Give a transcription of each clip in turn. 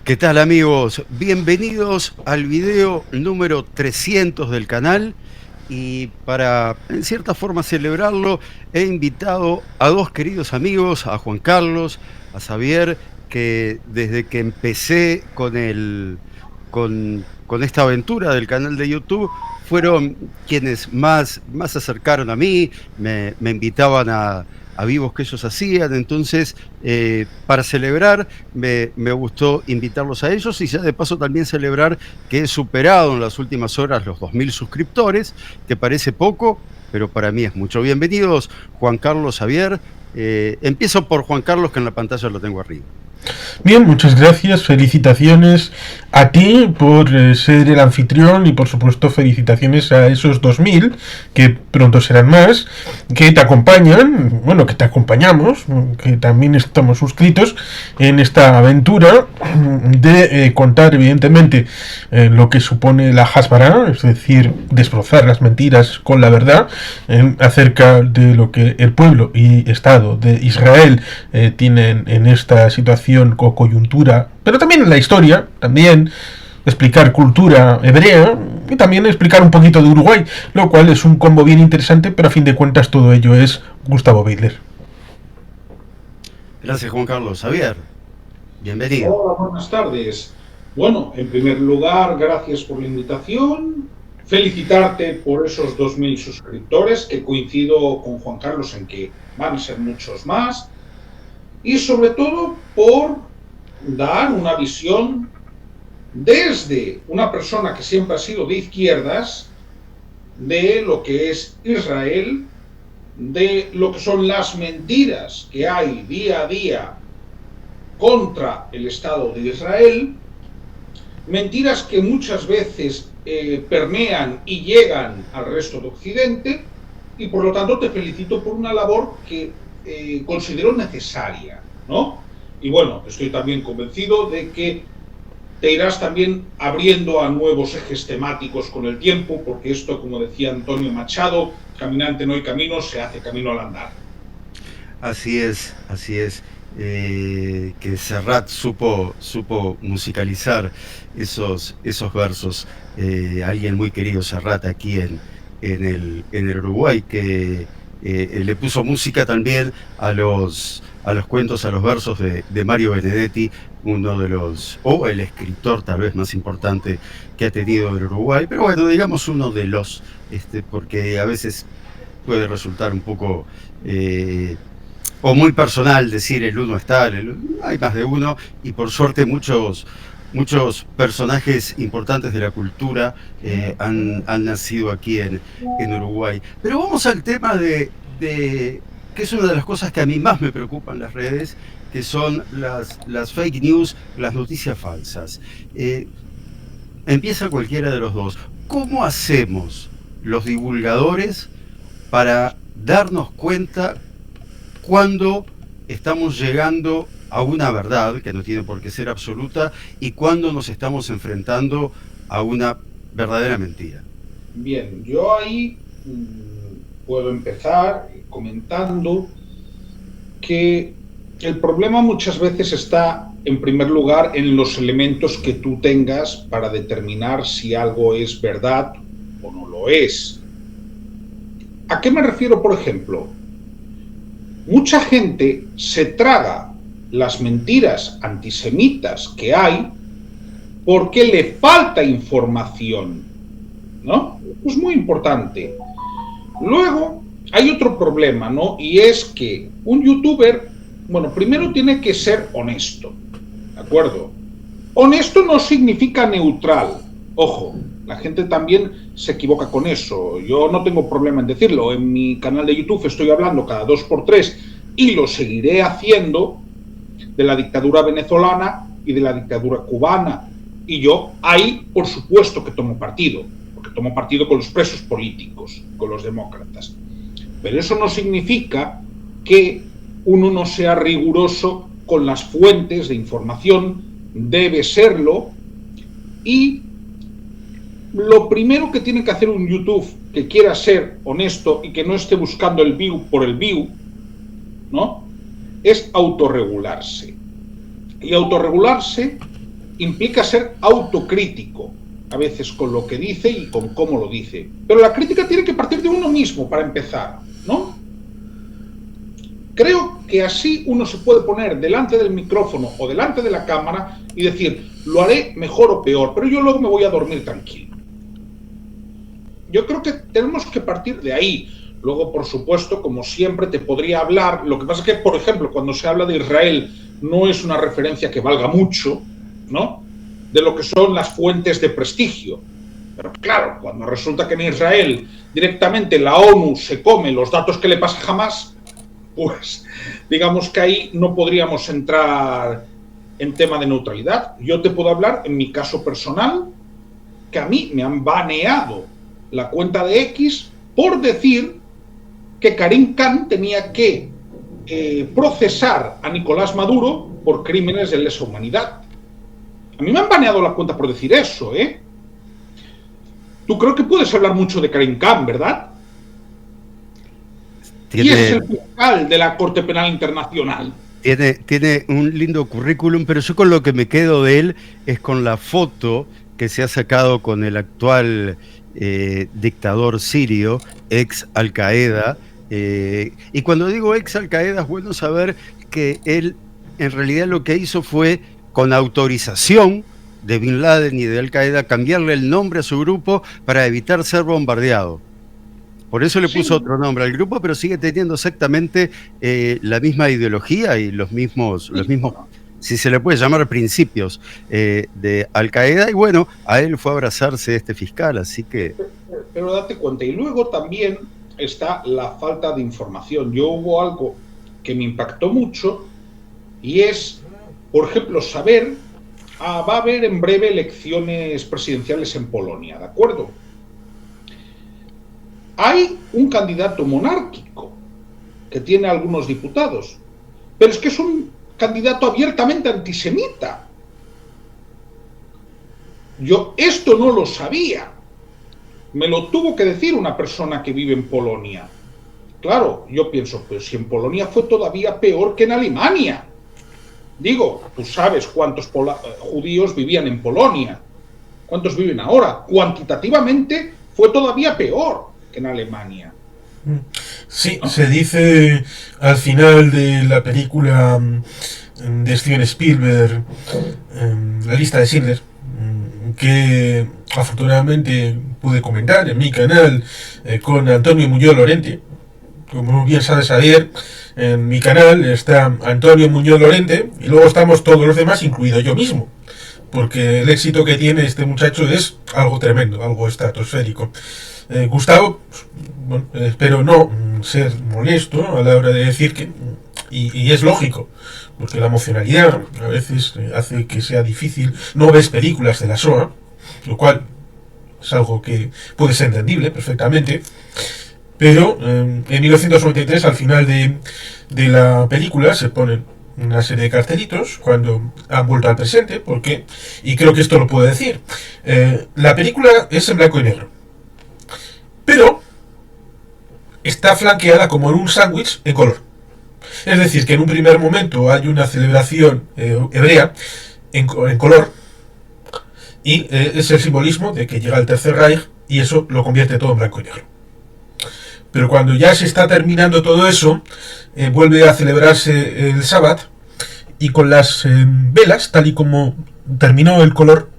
¿Qué tal, amigos? Bienvenidos al video número 300 del canal, y para en cierta forma celebrarlo he invitado a dos queridos amigos, a Juan Carlos, a Xavier, que desde que empecé con esta aventura del canal de YouTube fueron quienes más se acercaron a mí, me invitaban a vivos que ellos hacían. Entonces, para celebrar, me gustó invitarlos a ellos, y ya de paso también celebrar que he superado en las últimas horas los 2000 suscriptores, que parece poco, pero para mí es mucho. Bienvenidos, Juan Carlos, Xavier. Empiezo por Juan Carlos, que en la pantalla lo tengo arriba. Bien, muchas gracias, felicitaciones a ti por ser el anfitrión y por supuesto felicitaciones a esos 2000, que pronto serán más, que te acompañan, bueno, que te acompañamos, que también estamos suscritos en esta aventura de contar evidentemente lo que supone la Hasbara, es decir, desbrozar las mentiras con la verdad acerca de lo que el pueblo y Estado de Israel tienen en esta situación o coyuntura, pero también en la historia, también explicar cultura hebrea y también explicar un poquito de Uruguay, lo cual es un combo bien interesante, pero a fin de cuentas todo ello es Gustavo Beidler. Gracias, Juan Carlos. Xavier, bienvenido. Hola, buenas tardes. Bueno, en primer lugar, gracias por la invitación. Felicitarte por esos 2000 suscriptores, que coincido con Juan Carlos en que van a ser muchos más. Y sobre todo por dar una visión desde una persona que siempre ha sido de izquierdas, de lo que es Israel, de lo que son las mentiras que hay día a día contra el Estado de Israel, mentiras que muchas veces permean y llegan al resto de Occidente, y por lo tanto te felicito por una labor que considero necesaria, ¿no? Y bueno, estoy también convencido de que te irás también abriendo a nuevos ejes temáticos con el tiempo, porque esto, como decía Antonio Machado, caminante no hay camino, se hace camino al andar. Así es, así es. Que Serrat supo musicalizar esos versos. Alguien muy querido, Serrat, aquí en el Uruguay, que le puso música también a los cuentos, a los versos de Mario Benedetti, uno de los, o el escritor tal vez más importante que ha tenido el Uruguay, pero bueno, digamos uno de los, porque a veces puede resultar un poco o muy personal decir el uno es tal. Hay más de uno, y por suerte muchos personajes importantes de la cultura han nacido aquí en Uruguay. Pero vamos al tema de que es una de las cosas que a mí más me preocupan las redes, que son las fake news, las noticias falsas. Empieza cualquiera de los dos. ¿Cómo hacemos los divulgadores para darnos cuenta cuando estamos llegando a una verdad, que no tiene por qué ser absoluta, y cuando nos estamos enfrentando a una verdadera mentira? Bien, yo ahí puedo empezar comentando que el problema muchas veces está, en primer lugar, en los elementos que tú tengas para determinar si algo es verdad o no lo es. ¿A qué me refiero, por ejemplo? Mucha gente se traga las mentiras antisemitas que hay porque le falta información, ¿no? Es muy importante. Luego hay otro problema, ¿no? Y es que un youtuber, bueno, primero tiene que ser honesto, ¿de acuerdo? Honesto no significa neutral. Ojo, la gente también se equivoca con eso. Yo no tengo problema en decirlo. En mi canal de YouTube estoy hablando cada 2x3, y lo seguiré haciendo, de la dictadura venezolana y de la dictadura cubana. Y yo ahí, por supuesto que tomo partido, porque tomo partido con los presos políticos, con los demócratas. Pero eso no significa que uno no sea riguroso con las fuentes de información. Debe serlo. Y lo primero que tiene que hacer un YouTube que quiera ser honesto y que no esté buscando el view por el view, ¿no?, es autorregularse. Y autorregularse implica ser autocrítico, a veces con lo que dice y con cómo lo dice. Pero la crítica tiene que partir de uno mismo para empezar, ¿no? Creo que así uno se puede poner delante del micrófono o delante de la cámara y decir, lo haré mejor o peor, pero yo luego me voy a dormir tranquilo. Yo creo que tenemos que partir de ahí. Luego, por supuesto, como siempre, te podría hablar. Lo que pasa es que, por ejemplo, cuando se habla de Israel, no es una referencia que valga mucho, ¿no?, de lo que son las fuentes de prestigio. Pero claro, cuando resulta que en Israel directamente la ONU se come los datos que le pasa a Hamás, pues digamos que ahí no podríamos entrar en tema de neutralidad. Yo te puedo hablar en mi caso personal, que a mí me han baneado la cuenta de X por decir que Karim Khan tenía que procesar a Nicolás Maduro por crímenes de lesa humanidad. A mí me han baneado la cuenta por decir eso, ¿eh? Tú creo que puedes hablar mucho de Karim Khan, ¿verdad? Y es el fiscal de la Corte Penal Internacional. Tiene un lindo currículum, pero yo con lo que me quedo de él es con la foto que se ha sacado con el actual dictador sirio, ex Al Qaeda. Y cuando digo ex Al Qaeda es bueno saber que él en realidad lo que hizo fue, con autorización de Bin Laden y de Al Qaeda, cambiarle el nombre a su grupo para evitar ser bombardeado. Por eso le puso otro nombre al grupo, pero sigue teniendo exactamente la misma ideología y los mismos, si se le puede llamar, principios de Al Qaeda. Y bueno, a él fue a abrazarse este fiscal, así que... Pero date cuenta, y luego también está la falta de información. Yo hubo algo que me impactó mucho, y es, por ejemplo, saber, va a haber en breve elecciones presidenciales en Polonia, ¿de acuerdo? Hay un candidato monárquico que tiene algunos diputados, pero es que es un candidato abiertamente antisemita. Yo esto no lo sabía. Me lo tuvo que decir una persona que vive en Polonia. Claro, yo pienso, pues si en Polonia fue todavía peor que en Alemania. Digo, tú sabes cuántos judíos vivían en Polonia. ¿Cuántos viven ahora? Cuantitativamente fue todavía peor que en Alemania. Sí, se dice al final de la película de Steven Spielberg, La lista de Schindler, que afortunadamente pude comentar en mi canal con Antonio Muñoz Lorente. Como bien sabes, Javier, en mi canal está Antonio Muñoz Lorente y luego estamos todos los demás, incluido yo mismo, porque el éxito que tiene este muchacho es algo tremendo, algo estratosférico. Gustavo, bueno, espero no ser molesto a la hora de decir que, y es lógico, porque la emocionalidad a veces hace que sea difícil. No ves películas de la SOA, lo cual es algo que puede ser entendible perfectamente, pero en 1993, al final de la película, se ponen una serie de cartelitos cuando han vuelto al presente, porque, y creo que esto lo puedo decir, la película es en blanco y negro, pero está flanqueada como en un sándwich en color. Es decir, que en un primer momento hay una celebración hebrea en color, y es el simbolismo de que llega el Tercer Reich, y eso lo convierte todo en blanco y negro. Pero cuando ya se está terminando todo eso, vuelve a celebrarse el Sabbat, y con las velas, tal y como terminó el color,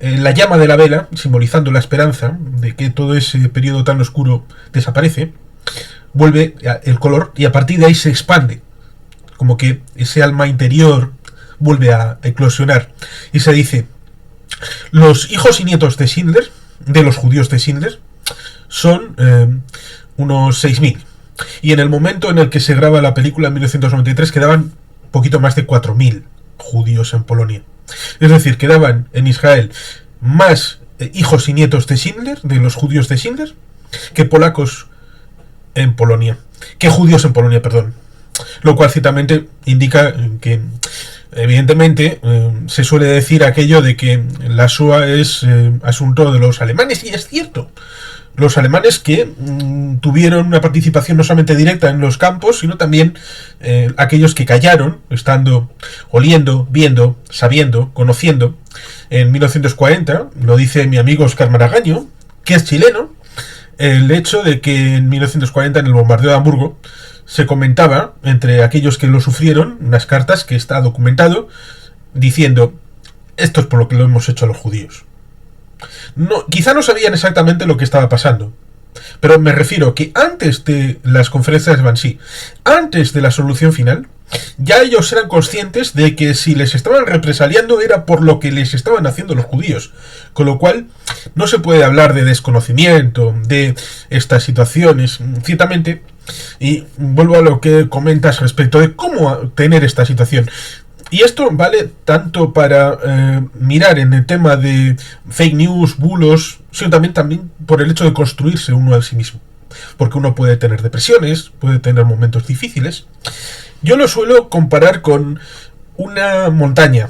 la llama de la vela, simbolizando la esperanza de que todo ese periodo tan oscuro desaparece, vuelve el color, y a partir de ahí se expande, como que ese alma interior vuelve a eclosionar, y se dice: los hijos y nietos de Schindler, de los judíos de Schindler, son unos 6.000, y en el momento en el que se graba la película en 1993 quedaban poquito más de 4.000 judíos en Polonia. Es decir, quedaban en Israel más hijos y nietos de Schindler, de los judíos de Schindler, que polacos en Polonia, que judíos en Polonia, perdón. Lo cual ciertamente indica que, evidentemente, se suele decir aquello de que la Shoah es asunto de los alemanes, y es cierto. Los alemanes que tuvieron una participación no solamente directa en los campos, sino también aquellos que callaron, estando, oliendo, viendo, sabiendo, conociendo en 1940, lo dice mi amigo Oscar Maragaño, que es chileno, el hecho de que en 1940, en el bombardeo de Hamburgo, se comentaba entre aquellos que lo sufrieron unas cartas que está documentado diciendo: esto es por lo que lo hemos hecho a los judíos. No, quizá no sabían exactamente lo que estaba pasando, pero me refiero que antes de las conferencias de Bansi, antes de la solución final, ya ellos eran conscientes de que si les estaban represaliando era por lo que les estaban haciendo los judíos, con lo cual no se puede hablar de desconocimiento de estas situaciones, ciertamente. Y vuelvo a lo que comentas respecto de cómo tener esta situación. Y esto vale tanto para mirar en el tema de fake news, bulos, sino también por el hecho de construirse uno a sí mismo. Porque uno puede tener depresiones, puede tener momentos difíciles. Yo lo suelo comparar con una montaña.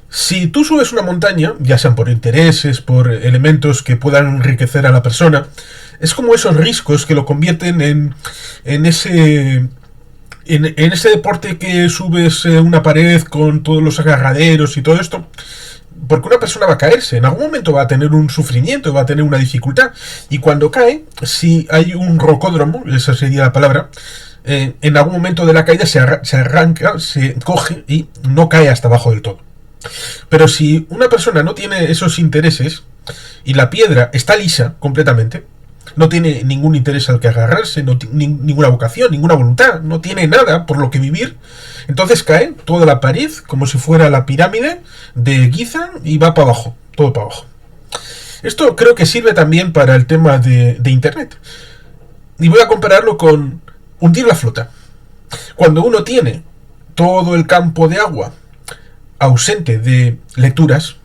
Si tú subes una montaña, ya sean por intereses, por elementos que puedan enriquecer a la persona, es como esos riscos que lo convierten en ese deporte que subes una pared con todos los agarraderos y todo esto. Porque una persona va a caerse, en algún momento va a tener un sufrimiento, va a tener una dificultad. Y cuando cae, si hay un rocódromo, esa sería la palabra, en algún momento de la caída se arranca, se coge y no cae hasta abajo del todo. Pero si una persona no tiene esos intereses y la piedra está lisa completamente, no tiene ningún interés al que agarrarse, no ninguna vocación, ninguna voluntad, no tiene nada por lo que vivir, entonces cae toda la pared como si fuera la pirámide de Giza y va para abajo, todo para abajo. Esto creo que sirve también para el tema de Internet. Y voy a compararlo con hundir la flota. Cuando uno tiene todo el campo de agua ausente de lecturas,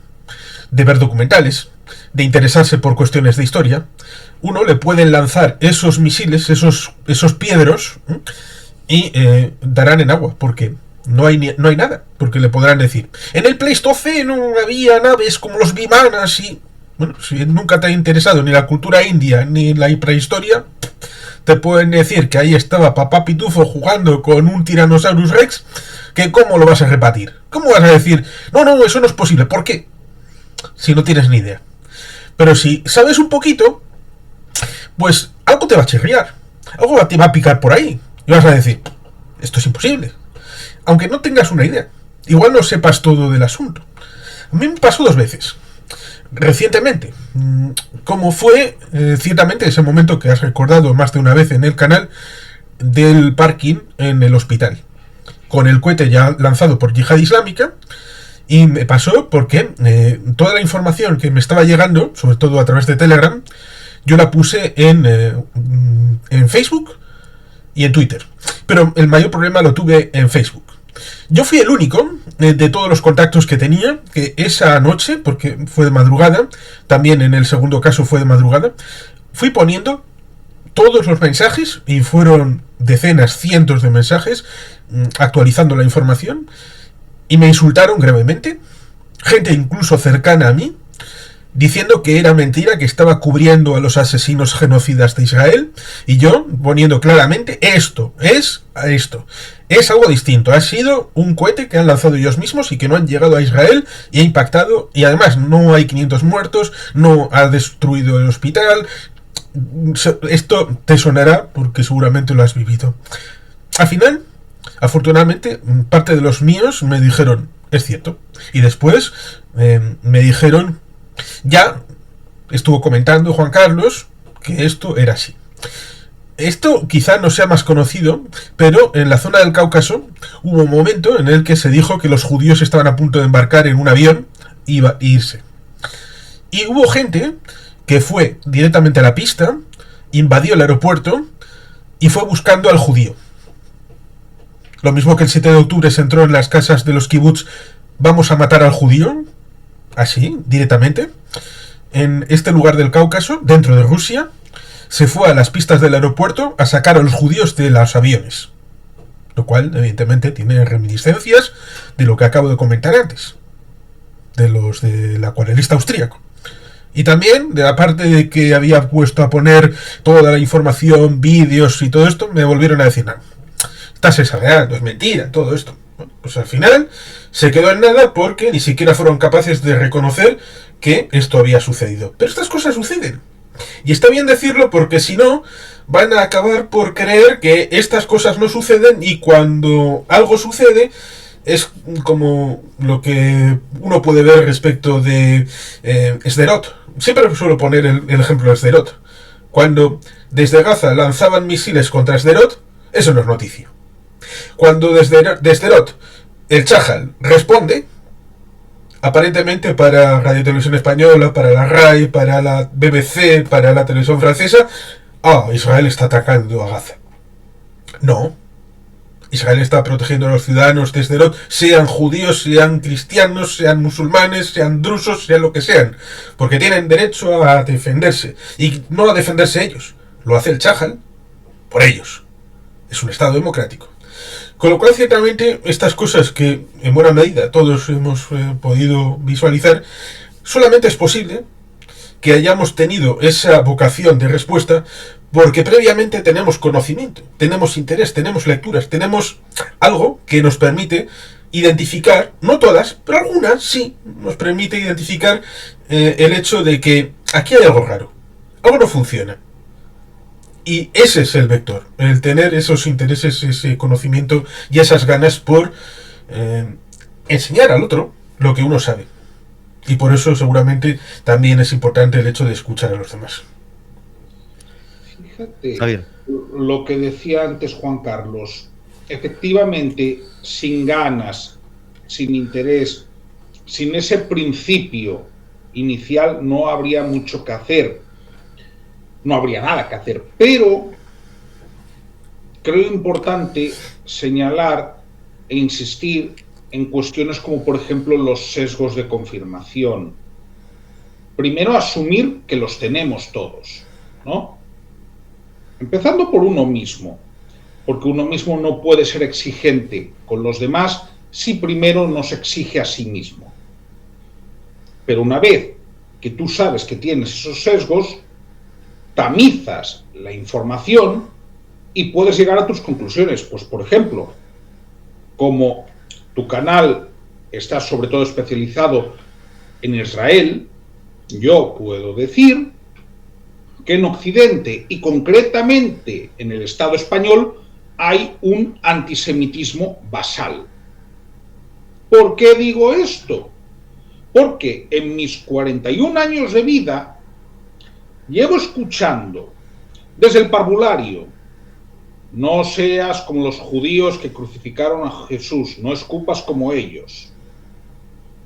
de ver documentales, de interesarse por cuestiones de historia, uno le pueden lanzar esos misiles, esos piedros, y darán en agua, porque no hay nada, porque le podrán decir: en el Pleistoceno había naves como los Vimanas, y bueno, si nunca te ha interesado ni la cultura india ni la prehistoria, te pueden decir que ahí estaba Papá Pitufo jugando con un Tyrannosaurus Rex, que ¿cómo lo vas a rebatir? ¿Cómo vas a decir: no, eso no es posible? ¿Por qué? Si no tienes ni idea. Pero si sabes un poquito, pues algo te va a chirriar, algo te va a picar por ahí, y vas a decir: esto es imposible, aunque no tengas una idea, igual no sepas todo del asunto. A mí me pasó 2 veces, recientemente, como fue ciertamente ese momento que has recordado más de una vez en el canal, del parking en el hospital, con el cohete ya lanzado por Yihad Islámica. Y me pasó porque toda la información que me estaba llegando, sobre todo a través de Telegram, yo la puse en Facebook y en Twitter. Pero el mayor problema lo tuve en Facebook. Yo fui el único de todos los contactos que tenía que esa noche, porque fue de madrugada, también en el segundo caso fue de madrugada, fui poniendo todos los mensajes, y fueron decenas, cientos de mensajes, actualizando la información. Y me insultaron gravemente, gente incluso cercana a mí, diciendo que era mentira, que estaba cubriendo a los asesinos genocidas de Israel, y yo poniendo claramente: esto es algo distinto, ha sido un cohete que han lanzado ellos mismos y que no han llegado a Israel y ha impactado, y además no hay 500 muertos, no ha destruido el hospital. Esto te sonará porque seguramente lo has vivido. Al final, afortunadamente, parte de los míos me dijeron: es cierto. Y después me dijeron: ya estuvo comentando Juan Carlos que esto era así. Esto quizá no sea más conocido, pero en la zona del Cáucaso hubo un momento en el que se dijo que los judíos estaban a punto de embarcar en un avión y irse. Y hubo gente que fue directamente a la pista, invadió el aeropuerto y fue buscando al judío. Lo mismo que el 7 de octubre se entró en las casas de los kibbutz: vamos a matar al judío, así, directamente. En este lugar del Cáucaso, dentro de Rusia, se fue a las pistas del aeropuerto a sacar a los judíos de los aviones. Lo cual, evidentemente, tiene reminiscencias de lo que acabo de comentar antes, de los del acuarelista austríaco. Y también de la parte de que había puesto a poner toda la información, vídeos y todo esto, me volvieron a decir: no, estás exagerando, es mentira, todo esto. Bueno, pues al final se quedó en nada porque ni siquiera fueron capaces de reconocer que esto había sucedido. Pero estas cosas suceden. Y está bien decirlo porque si no, van a acabar por creer que estas cosas no suceden y cuando algo sucede es como lo que uno puede ver respecto de Sderot. Siempre suelo poner el ejemplo de Sderot. Cuando desde Gaza lanzaban misiles contra Sderot, eso no es noticia. Cuando desde Sderot el Chajal responde, aparentemente para Radio Televisión Española, para la RAI, para la BBC, para la televisión francesa, Israel está atacando a Gaza. No. Israel está protegiendo a los ciudadanos de Sderot, sean judíos, sean cristianos, sean musulmanes, sean drusos, sean lo que sean, porque tienen derecho a defenderse, y no a defenderse ellos, lo hace el Chajal por ellos. Es un Estado democrático. Con lo cual, ciertamente, estas cosas que en buena medida todos hemos podido visualizar, solamente es posible que hayamos tenido esa vocación de respuesta porque previamente tenemos conocimiento, tenemos interés, tenemos lecturas, tenemos algo que nos permite identificar, no todas, pero algunas sí, nos permite identificar el hecho de que aquí hay algo raro, algo no funciona. Y ese es el vector, el tener esos intereses, ese conocimiento y esas ganas por enseñar al otro lo que uno sabe. Y por eso seguramente también es importante el hecho de escuchar a los demás. Fíjate, lo que decía antes Juan Carlos, efectivamente, sin ganas, sin interés, sin ese principio inicial, no habría mucho que hacer, no habría nada que hacer, pero creo importante señalar e insistir en cuestiones como, por ejemplo, los sesgos de confirmación. Primero, asumir que los tenemos todos, ¿no? Empezando por uno mismo, porque uno mismo no puede ser exigente con los demás si primero no se exige a sí mismo. Pero una vez que tú sabes que tienes esos sesgos, tamizas la información y puedes llegar a tus conclusiones. Pues, por ejemplo, como tu canal está sobre todo especializado en Israel, yo puedo decir que en Occidente y concretamente en el Estado español hay un antisemitismo basal. ¿Por qué digo esto? Porque en mis 41 años de vida llevo escuchando desde el parvulario: no seas como los judíos que crucificaron a Jesús, no escupas como ellos.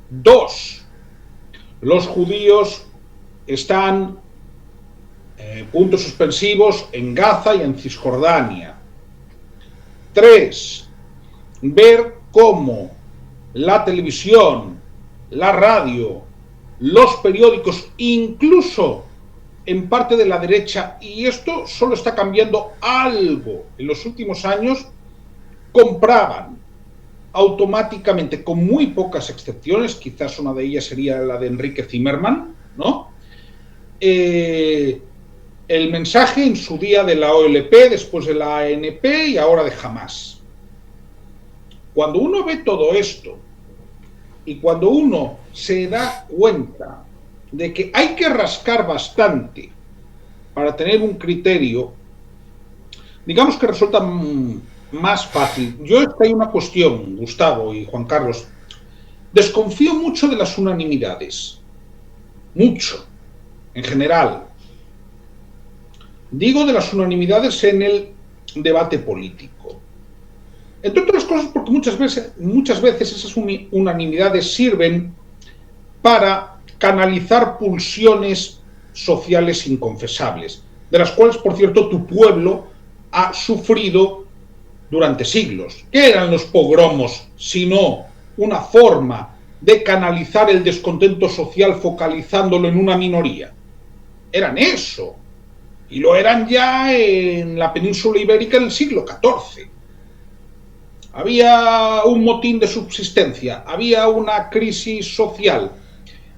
2. Los judíos están puntos suspensivos en Gaza y en Cisjordania. 3. Ver cómo la televisión, la radio, los periódicos, incluso en parte de la derecha, y esto solo está cambiando algo en los últimos años, compraban automáticamente, con muy pocas excepciones, quizás una de ellas sería la de Enrique Zimmerman, ¿no? El mensaje en su día de la OLP, después de la ANP y ahora de Hamás. Cuando uno ve todo esto y cuando uno se da cuenta de que hay que rascar bastante para tener un criterio, digamos que resulta más fácil. Yo, esta hay una cuestión, Gustavo y Juan Carlos, desconfío mucho de las unanimidades, mucho, en general. Digo de las unanimidades en el debate político. Entre otras cosas porque muchas veces esas unanimidades sirven para canalizar pulsiones sociales inconfesables, de las cuales, por cierto, tu pueblo ha sufrido durante siglos. ¿Qué eran los pogromos sino una forma de canalizar el descontento social focalizándolo en una minoría? Eran eso. Y lo eran ya en la península ibérica en el siglo XIV. Había un motín de subsistencia, había una crisis social,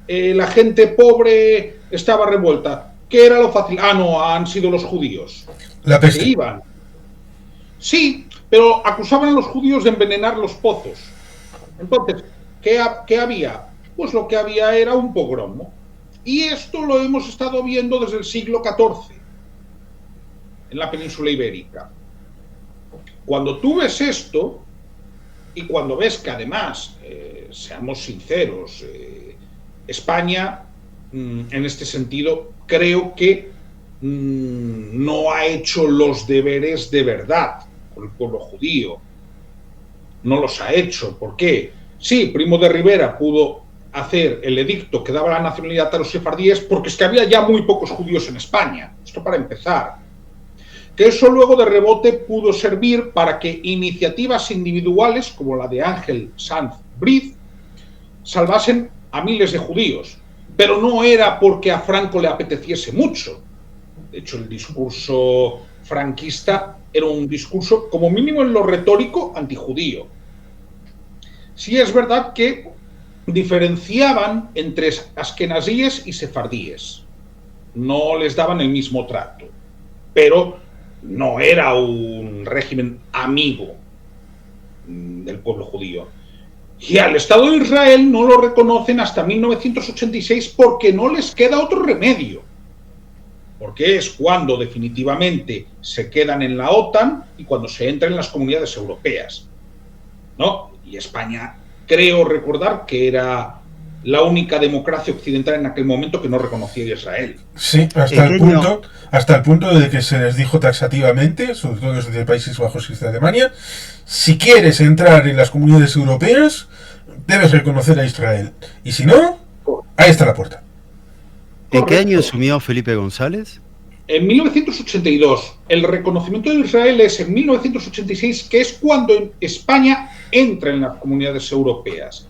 la gente pobre estaba revuelta. ¿Qué era lo fácil? No, han sido los judíos. La peste. Que iban. Sí, pero acusaban a los judíos de envenenar los pozos. Entonces, ¿qué había? Pues lo que había era un pogromo. Y esto lo hemos estado viendo desde el siglo XIV en la península ibérica. Cuando tú ves esto, y cuando ves que además, seamos sinceros, España, en este sentido, creo que no ha hecho los deberes de verdad con el pueblo judío. No los ha hecho. ¿Por qué? Sí, Primo de Rivera pudo hacer el edicto que daba la nacionalidad a los sefardíes porque es que había ya muy pocos judíos en España. Esto para empezar. Que eso luego de rebote pudo servir para que iniciativas individuales como la de Ángel Sanz Briz salvasen a miles de judíos. Pero no era porque a Franco le apeteciese mucho. De hecho, el discurso franquista era un discurso, como mínimo en lo retórico, antijudío. Sí es verdad que diferenciaban entre askenazíes y sefardíes. No les daban el mismo trato. Pero no era un régimen amigo del pueblo judío. Y al Estado de Israel no lo reconocen hasta 1986 porque no les queda otro remedio. Porque es cuando definitivamente se quedan en la OTAN y cuando se entra en las comunidades europeas, ¿no? Y España, creo recordar que era la única democracia occidental en aquel momento que no reconocía a Israel. Sí, hasta el punto de que se les dijo taxativamente, sobre todo desde Países Bajos y desde Alemania, si quieres entrar en las comunidades europeas, debes reconocer a Israel. Y si no, ahí está la puerta. ¿En qué año asumió Felipe González? En 1982. El reconocimiento de Israel es en 1986, que es cuando España entra en las comunidades europeas.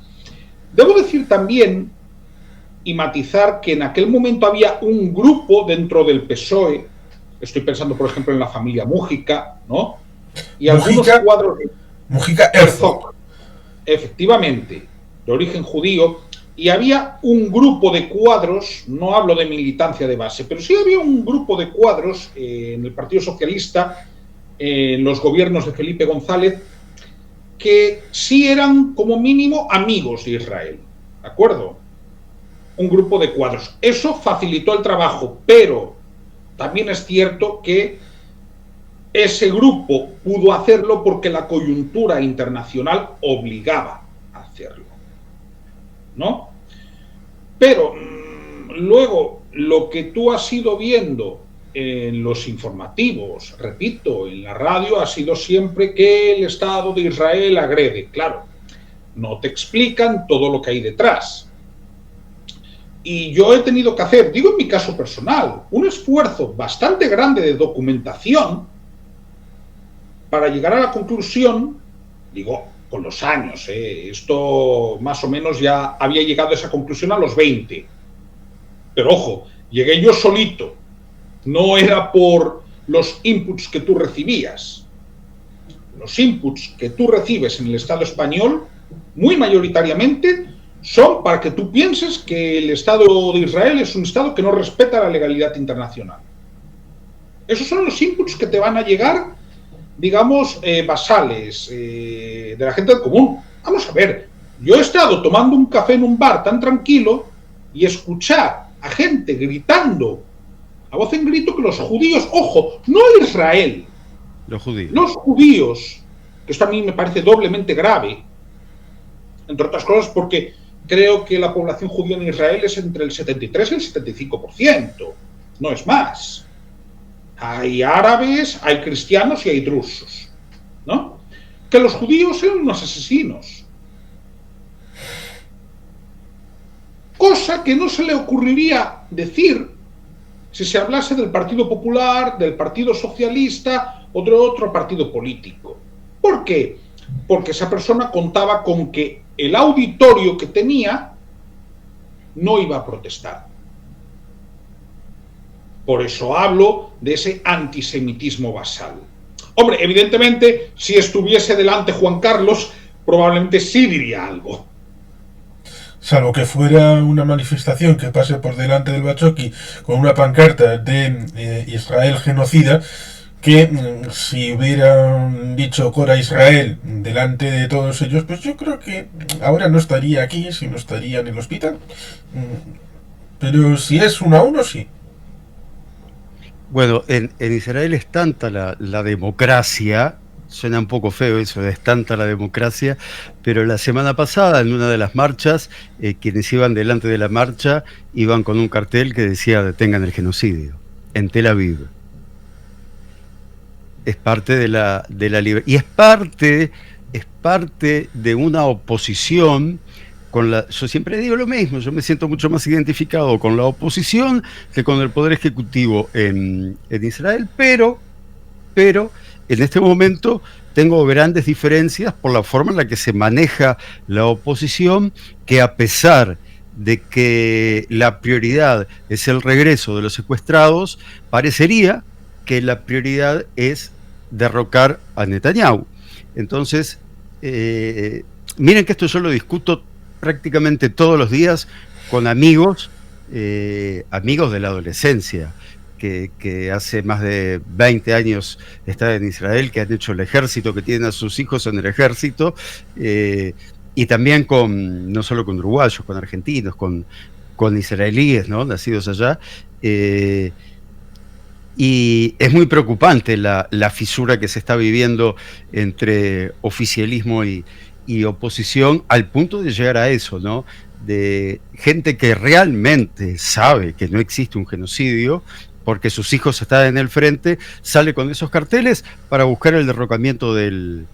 Debo decir también y matizar que en aquel momento había un grupo dentro del PSOE, estoy pensando por ejemplo en la familia Mújica, ¿no? Y algunos cuadros de Mújica Herzog, efectivamente, de origen judío, y había un grupo de cuadros, no hablo de militancia de base, pero sí había un grupo de cuadros en el Partido Socialista, en los gobiernos de Felipe González, que sí eran como mínimo amigos de Israel, ¿de acuerdo? Un grupo de cuadros. Eso facilitó el trabajo, pero también es cierto que ese grupo pudo hacerlo porque la coyuntura internacional obligaba a hacerlo, ¿no? Pero luego lo que tú has ido viendo en los informativos, repito, en la radio, ha sido siempre que el Estado de Israel agrede. Claro, no te explican todo lo que hay detrás. Y yo he tenido que hacer, digo en mi caso personal, un esfuerzo bastante grande de documentación para llegar a la conclusión, digo, con los años, esto más o menos ya había llegado a esa conclusión a los 20. Pero ojo, llegué yo solito. No era por los inputs que tú recibías. Los inputs que tú recibes en el Estado español, muy mayoritariamente, son para que tú pienses que el Estado de Israel es un Estado que no respeta la legalidad internacional. Esos son los inputs que te van a llegar, digamos, basales, de la gente del común. Vamos a ver, yo he estado tomando un café en un bar tan tranquilo y escuchar a gente gritando a voz en grito que los judíos, ojo, no Israel, los judíos, que esto a mí me parece doblemente grave, entre otras cosas porque creo que la población judía en Israel es entre el 73 y el 75%, no es más. Hay árabes, hay cristianos y hay drusos, ¿no? Que los judíos eran unos asesinos. Cosa que no se le ocurriría decir si se hablase del Partido Popular, del Partido Socialista o de otro partido político. ¿Por qué? Porque esa persona contaba con que el auditorio que tenía no iba a protestar. Por eso hablo de ese antisemitismo basal. Hombre, evidentemente, si estuviese delante Juan Carlos, probablemente sí diría algo. Salvo que fuera una manifestación que pase por delante del Bachoqui con una pancarta de Israel genocida, que si hubieran dicho Cora Israel delante de todos ellos, pues yo creo que ahora no estaría aquí, sino estaría en el hospital. Pero si es 1-1, sí. Bueno, en Israel es tanta la democracia, suena un poco feo eso de es tanta la democracia, pero la semana pasada en una de las marchas, quienes iban delante de la marcha iban con un cartel que decía detengan el genocidio, en Tel Aviv. Es parte de la libertad. Y es parte de una oposición yo siempre digo lo mismo, yo me siento mucho más identificado con la oposición que con el poder ejecutivo en Israel, pero en este momento tengo grandes diferencias por la forma en la que se maneja la oposición, que a pesar de que la prioridad es el regreso de los secuestrados, parecería que la prioridad es derrocar a Netanyahu. Entonces, miren que esto yo lo discuto prácticamente todos los días con amigos de la adolescencia, que hace más de 20 años están en Israel, que han hecho el ejército, que tienen a sus hijos en el ejército, y también no solo con uruguayos, con argentinos, con israelíes, ¿no?, nacidos allá. Y es muy preocupante la fisura que se está viviendo entre oficialismo y oposición, al punto de llegar a eso, ¿no? De gente que realmente sabe que no existe un genocidio, porque sus hijos están en el frente, sale con esos carteles para buscar el derrocamiento del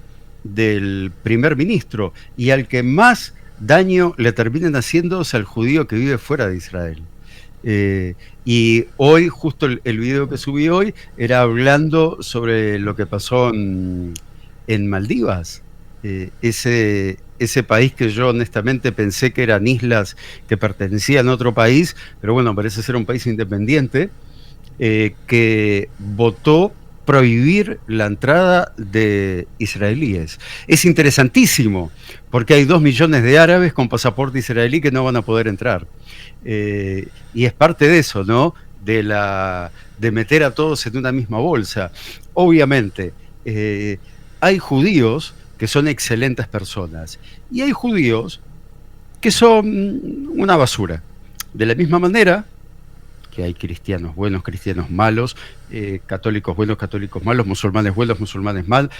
primer ministro, y al que más daño le terminan haciendo es al judío que vive fuera de Israel. Y hoy, justo el video que subí hoy, era hablando sobre lo que pasó en Maldivas. Ese país que yo honestamente pensé que eran islas que pertenecían a otro país, pero bueno, parece ser un país independiente, que votó prohibir la entrada de israelíes. Es interesantísimo, porque hay 2 millones de árabes con pasaporte israelí que no van a poder entrar. Y es parte de eso, ¿no? De meter a todos en una misma bolsa. Obviamente, hay judíos que son excelentes personas, y hay judíos que son una basura. De la misma manera que hay cristianos buenos, cristianos malos, católicos buenos, católicos malos, musulmanes buenos, musulmanes mal.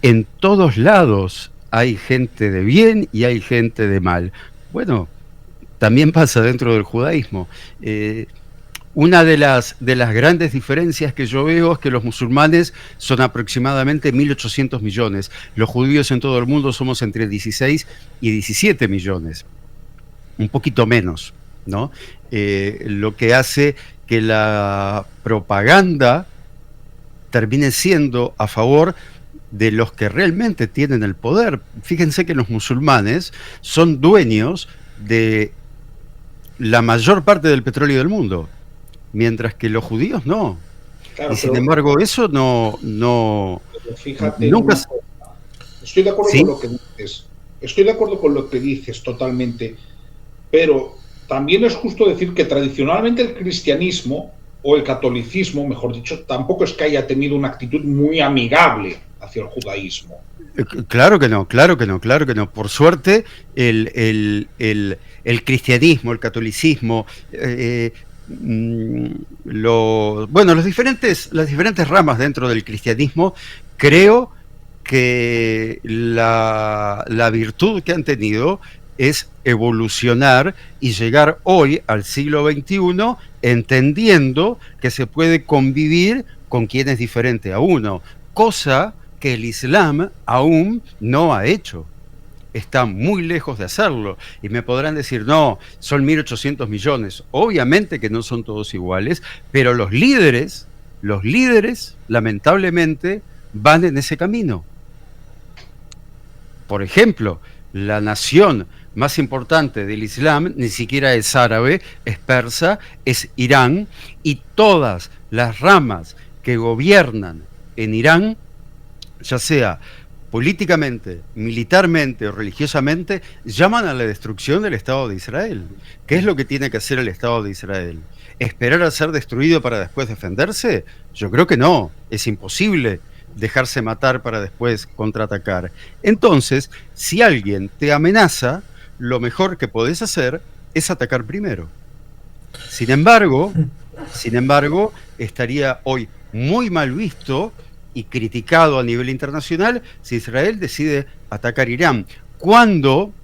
En todos lados hay gente de bien y hay gente de mal. Bueno, también pasa dentro del judaísmo. Una de las grandes diferencias que yo veo es que los musulmanes son aproximadamente 1.800 millones. Los judíos en todo el mundo somos entre 16 y 17 millones. Un poquito menos, ¿no? Lo que hace que la propaganda termine siendo a favor de los que realmente tienen el poder. Fíjense que los musulmanes son dueños de la mayor parte del petróleo del mundo, mientras que los judíos no. Claro, y sin embargo eso no fíjate, nunca. Estoy de acuerdo, ¿sí?, con lo que dices. Estoy de acuerdo con lo que dices totalmente, pero también es justo decir que tradicionalmente el cristianismo o el catolicismo, mejor dicho, tampoco es que haya tenido una actitud muy amigable hacia el judaísmo. Claro que no. Por suerte, el cristianismo, el catolicismo, las diferentes ramas dentro del cristianismo, creo que la virtud que han tenido es evolucionar y llegar hoy al siglo XXI entendiendo que se puede convivir con quien es diferente a uno, cosa que el Islam aún no ha hecho. Está muy lejos de hacerlo. Y me podrán decir, no, son 1.800 millones. Obviamente que no son todos iguales, pero los líderes, lamentablemente, van en ese camino. Por ejemplo, la nación más importante del Islam ni siquiera es árabe, es persa, es Irán, y todas las ramas que gobiernan en Irán, ya sea políticamente, militarmente o religiosamente, llaman a la destrucción del Estado de Israel. ¿Qué es lo que tiene que hacer el Estado de Israel? ¿Esperar a ser destruido para después defenderse? Yo creo que no, es imposible dejarse matar para después contraatacar. Entonces, si alguien te amenaza, lo mejor que podés hacer es atacar primero. Sin embargo, estaría hoy muy mal visto y criticado a nivel internacional si Israel decide atacar Irán. Cuando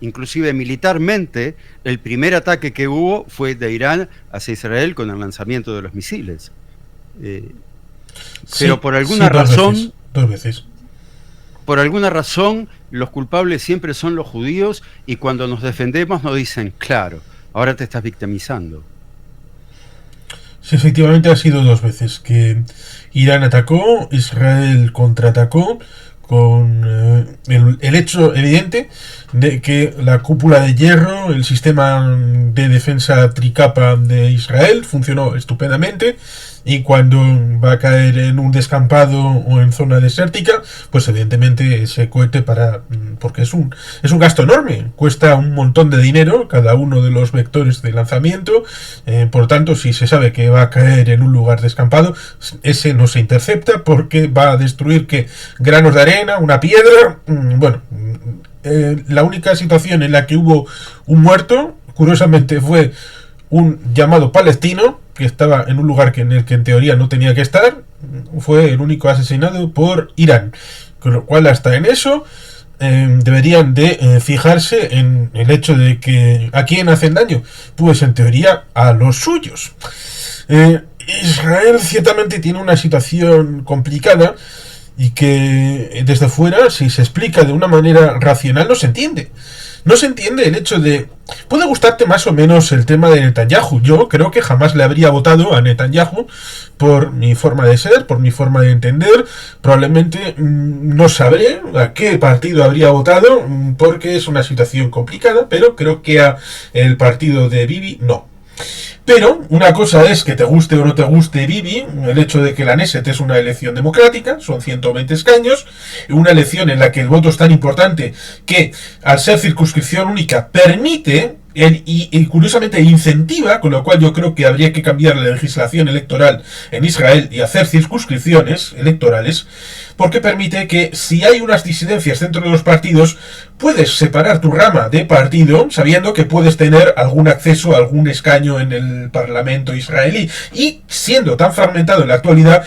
inclusive militarmente, el primer ataque que hubo fue de Irán hacia Israel con el lanzamiento de los misiles. Pero por alguna razón... Dos veces. Por alguna razón, los culpables siempre son los judíos y cuando nos defendemos nos dicen, claro, ahora te estás victimizando. Sí, efectivamente ha sido dos veces que Irán atacó, Israel contraatacó, con el hecho evidente de que la cúpula de hierro, el sistema de defensa tricapa de Israel funcionó estupendamente, y cuando va a caer en un descampado o en zona desértica, pues evidentemente ese cohete porque es un gasto enorme, cuesta un montón de dinero cada uno de los vectores de lanzamiento, por tanto, si se sabe que va a caer en un lugar descampado, ese no se intercepta porque va a destruir granos de arena, una piedra, la única situación en la que hubo un muerto, curiosamente, fue un llamado palestino que estaba en un lugar en el que en teoría no tenía que estar. Fue el único asesinado por Irán, con lo cual hasta en eso deberían de fijarse en el hecho de que ¿a quién hacen daño? Pues en teoría a los suyos. Israel ciertamente tiene una situación complicada y que desde fuera, si se explica de una manera racional, no se entiende. No se entiende el hecho de... Puede gustarte más o menos el tema de Netanyahu. Yo creo que jamás le habría votado a Netanyahu por mi forma de ser, por mi forma de entender. Probablemente no sabré a qué partido habría votado, porque es una situación complicada, pero creo que a el partido de Bibi no. Pero una cosa es que te guste o no te guste Bibi, el hecho de que la Knesset es una elección democrática, son 120 escaños, una elección en la que el voto es tan importante que, al ser circunscripción única, permite y curiosamente incentiva, con lo cual yo creo que habría que cambiar la legislación electoral en Israel y hacer circunscripciones electorales, porque permite que si hay unas disidencias dentro de los partidos, puedes separar tu rama de partido sabiendo que puedes tener algún acceso a algún escaño en el Parlamento israelí, y siendo tan fragmentado en la actualidad,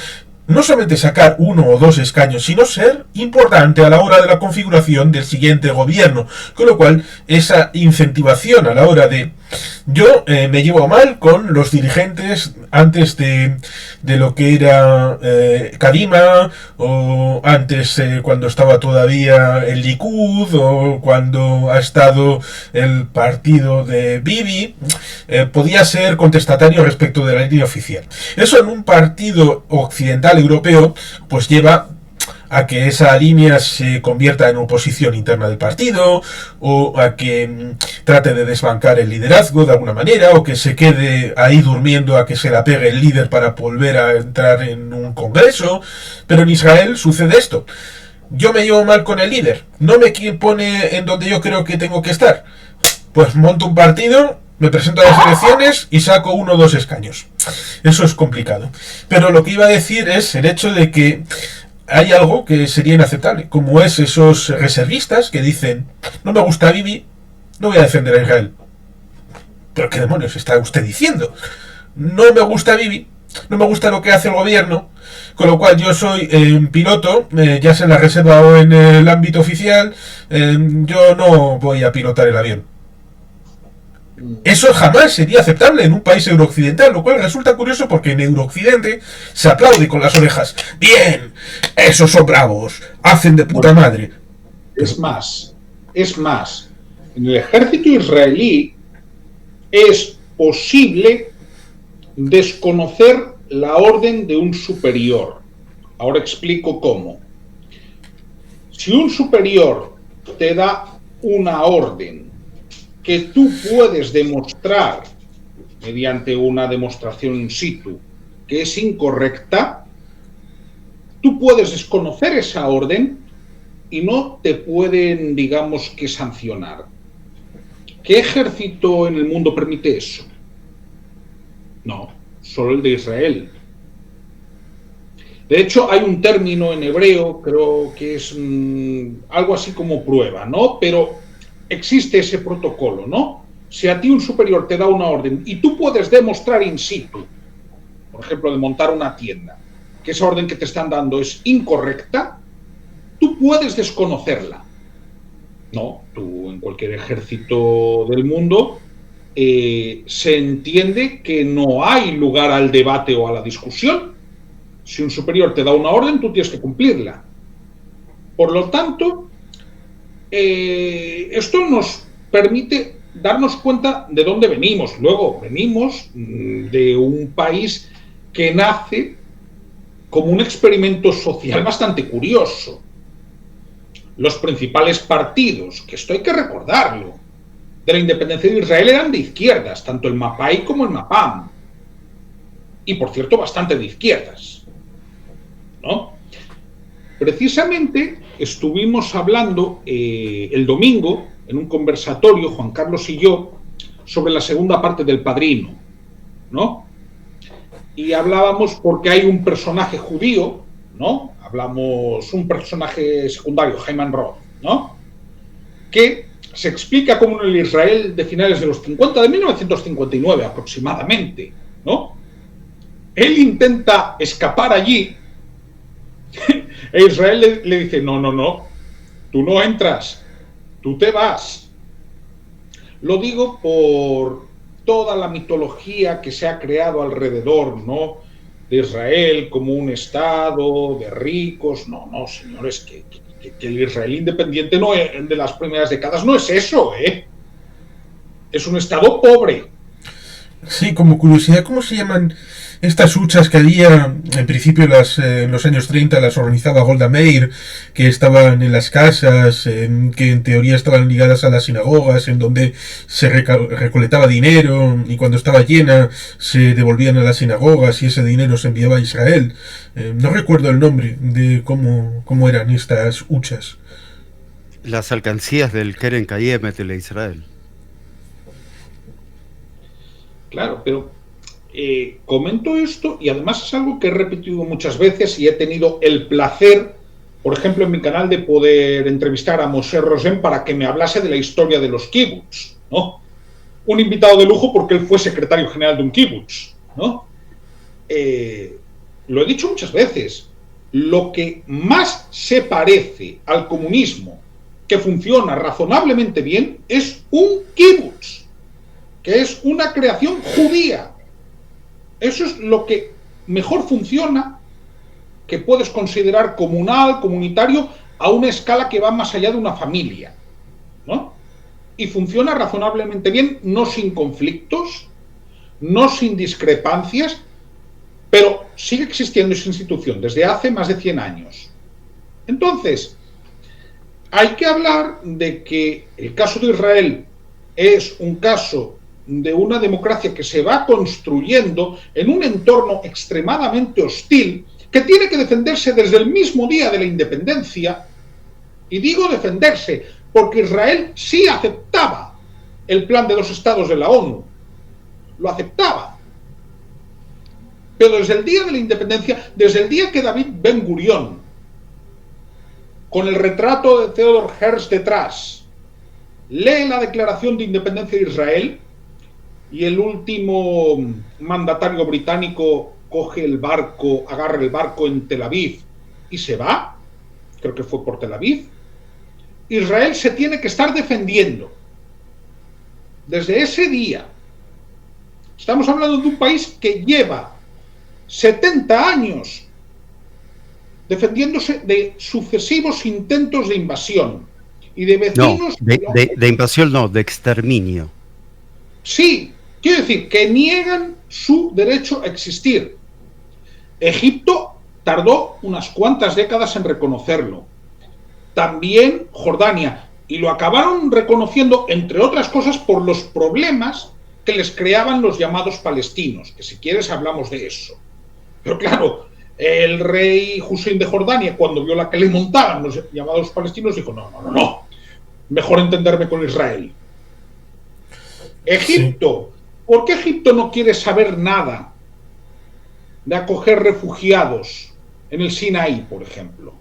no solamente sacar 1 o 2 escaños, sino ser importante a la hora de la configuración del siguiente gobierno. Con lo cual, esa incentivación a la hora de... Yo me llevo mal con los dirigentes antes de lo que era Kadima, o antes cuando estaba todavía el Likud, o cuando ha estado el partido de Bibi. Podía ser contestatario respecto de la línea oficial. Eso en un partido occidental europeo pues lleva a que esa línea se convierta en oposición interna del partido, o a que trate de desbancar el liderazgo de alguna manera, o que se quede ahí durmiendo a que se la pegue el líder para volver a entrar en un congreso. Pero en Israel sucede esto. Yo me llevo mal con el líder, no me pone en donde yo creo que tengo que estar, pues monto un partido, me presento a las elecciones y saco 1 o 2 escaños. Eso es complicado. Pero lo que iba a decir es el hecho de que hay algo que sería inaceptable, como es esos reservistas que dicen: no me gusta Bibi, no voy a defender a Israel. ¿Pero qué demonios está usted diciendo? No me gusta Bibi, no me gusta lo que hace el gobierno, con lo cual yo soy piloto, ya sea en la reserva o en el ámbito oficial, yo no voy a pilotar el avión. Eso jamás sería aceptable en un país eurooccidental, lo cual resulta curioso porque en Eurooccidente se aplaude con las orejas. ¡Bien! ¡Esos son bravos! ¡Hacen de puta madre! Es más, en el ejército israelí es posible desconocer la orden de un superior. Ahora explico cómo. Si un superior te da una orden que tú puedes demostrar mediante una demostración in situ que es incorrecta, tú puedes desconocer esa orden y no te pueden, digamos, que sancionar. ¿Qué ejército en el mundo permite eso? No, solo el de Israel. De hecho, hay un término en hebreo, creo que es algo así como prueba, ¿no? Pero existe ese protocolo, ¿no? Si a ti un superior te da una orden y tú puedes demostrar in situ, por ejemplo, de montar una tienda, que esa orden que te están dando es incorrecta, tú puedes desconocerla. No, tú en cualquier ejército del mundo se entiende que no hay lugar al debate o a la discusión. Si un superior te da una orden, tú tienes que cumplirla. Por lo tanto, esto nos permite darnos cuenta de dónde venimos. Luego, venimos de un país que nace como un experimento social bastante curioso. Los principales partidos, que esto hay que recordarlo, de la independencia de Israel eran de izquierdas, tanto el Mapai como el Mapam. Y, por cierto, bastante de izquierdas, ¿no? Precisamente estuvimos hablando el domingo, en un conversatorio, Juan Carlos y yo, sobre la segunda parte del Padrino, ¿no? Y hablábamos porque hay un personaje judío, ¿no? Hablamos un personaje secundario, Hyman Roth, ¿no? Que se explica como en el Israel de finales de los 50, de 1959 aproximadamente, ¿no? Él intenta escapar allí e Israel le dice, no, tú no entras, tú te vas. Lo digo por toda la mitología que se ha creado alrededor, ¿no? De Israel como un estado de ricos. No, señores, que el Israel independiente no es, de las primeras décadas no es eso, ¿eh? Es un estado pobre. Sí, como curiosidad, ¿cómo se llaman estas huchas que había en principio en los años 30 las organizaba Golda Meir, que estaban en las casas, que en teoría estaban ligadas a las sinagogas, en donde se recolectaba dinero y cuando estaba llena se devolvían a las sinagogas y ese dinero se enviaba a Israel? No recuerdo el nombre de cómo eran estas huchas. Las alcancías del Keren Kayemet de Israel. Claro, pero comento esto y además es algo que he repetido muchas veces y he tenido el placer, por ejemplo, en mi canal de poder entrevistar a Moshe Rosen para que me hablase de la historia de los kibbutz, ¿no? Un invitado de lujo porque él fue secretario general de un kibbutz, ¿no? Lo he dicho muchas veces, lo que más se parece al comunismo que funciona razonablemente bien es un kibbutz, que es una creación judía. Eso es lo que mejor funciona, que puedes considerar comunal, comunitario, a una escala que va más allá de una familia, ¿no? Y funciona razonablemente bien, no sin conflictos, no sin discrepancias, pero sigue existiendo esa institución desde hace más de 100 años. Entonces, hay que hablar de que el caso de Israel es un caso de una democracia que se va construyendo en un entorno extremadamente hostil, que tiene que defenderse desde el mismo día de la independencia. Y digo defenderse porque Israel sí aceptaba el plan de 2 estados de la ONU, lo aceptaba. Pero desde el día de la independencia, desde el día que David Ben Gurión, con el retrato de Theodor Herzl detrás, lee la declaración de independencia de Israel, y el último mandatario británico coge el barco, agarra el barco en Tel Aviv y se va, creo que fue por Tel Aviv, Israel se tiene que estar defendiendo. Desde ese día, estamos hablando de un país que lleva 70 años defendiéndose de sucesivos intentos de invasión y de vecinos... No, de invasión no, de exterminio. Sí, quiero decir, que niegan su derecho a existir. Egipto tardó unas cuantas décadas en reconocerlo. También Jordania. Y lo acabaron reconociendo, entre otras cosas, por los problemas que les creaban los llamados palestinos, que si quieres hablamos de eso. Pero claro, El rey Hussein de Jordania, cuando vio la que le montaban los llamados palestinos, dijo, no, mejor entenderme con Israel. Egipto, ¿por qué Egipto no quiere saber nada de acoger refugiados en el Sinaí, por ejemplo?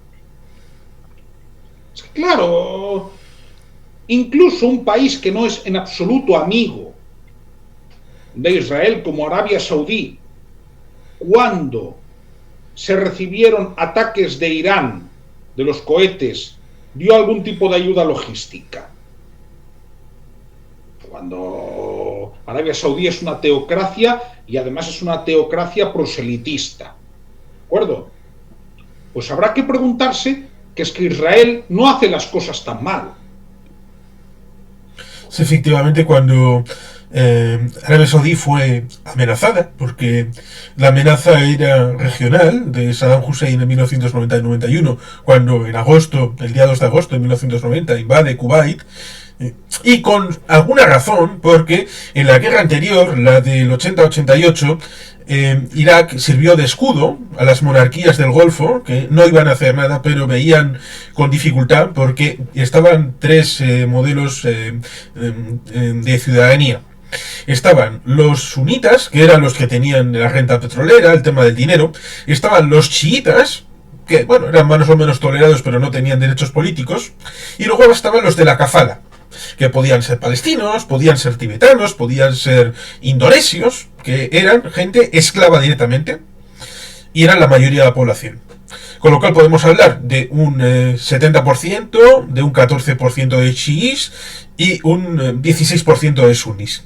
Es que, claro, incluso un país que no es en absoluto amigo de Israel, como Arabia Saudí, cuando se recibieron ataques de Irán, de los cohetes, dio algún tipo de ayuda logística. Cuando Arabia Saudí es una teocracia y además es una teocracia proselitista. ¿De acuerdo? Pues habrá que preguntarse que es que Israel no hace las cosas tan mal. Sí, efectivamente, cuando Arabia Saudí fue amenazada, porque la amenaza era regional de Saddam Hussein en 1990 y 91, cuando en agosto, el día 2 de agosto de 1990, invade Kuwait, y con alguna razón, porque en la guerra anterior, la del 80-88, Irak sirvió de escudo a las monarquías del Golfo, que no iban a hacer nada, pero veían con dificultad porque estaban tres modelos de ciudadanía. Estaban los sunitas, que eran los que tenían la renta petrolera, el tema del dinero. Estaban los chiitas, que bueno, eran más o menos tolerados, pero no tenían derechos políticos. Y luego estaban los de la kafala, que podían ser palestinos, podían ser tibetanos, podían ser indonesios, que eran gente esclava directamente, y eran la mayoría de la población. Con lo cual podemos hablar de un 70%, de un 14% de chiíes y un 16% de sunis.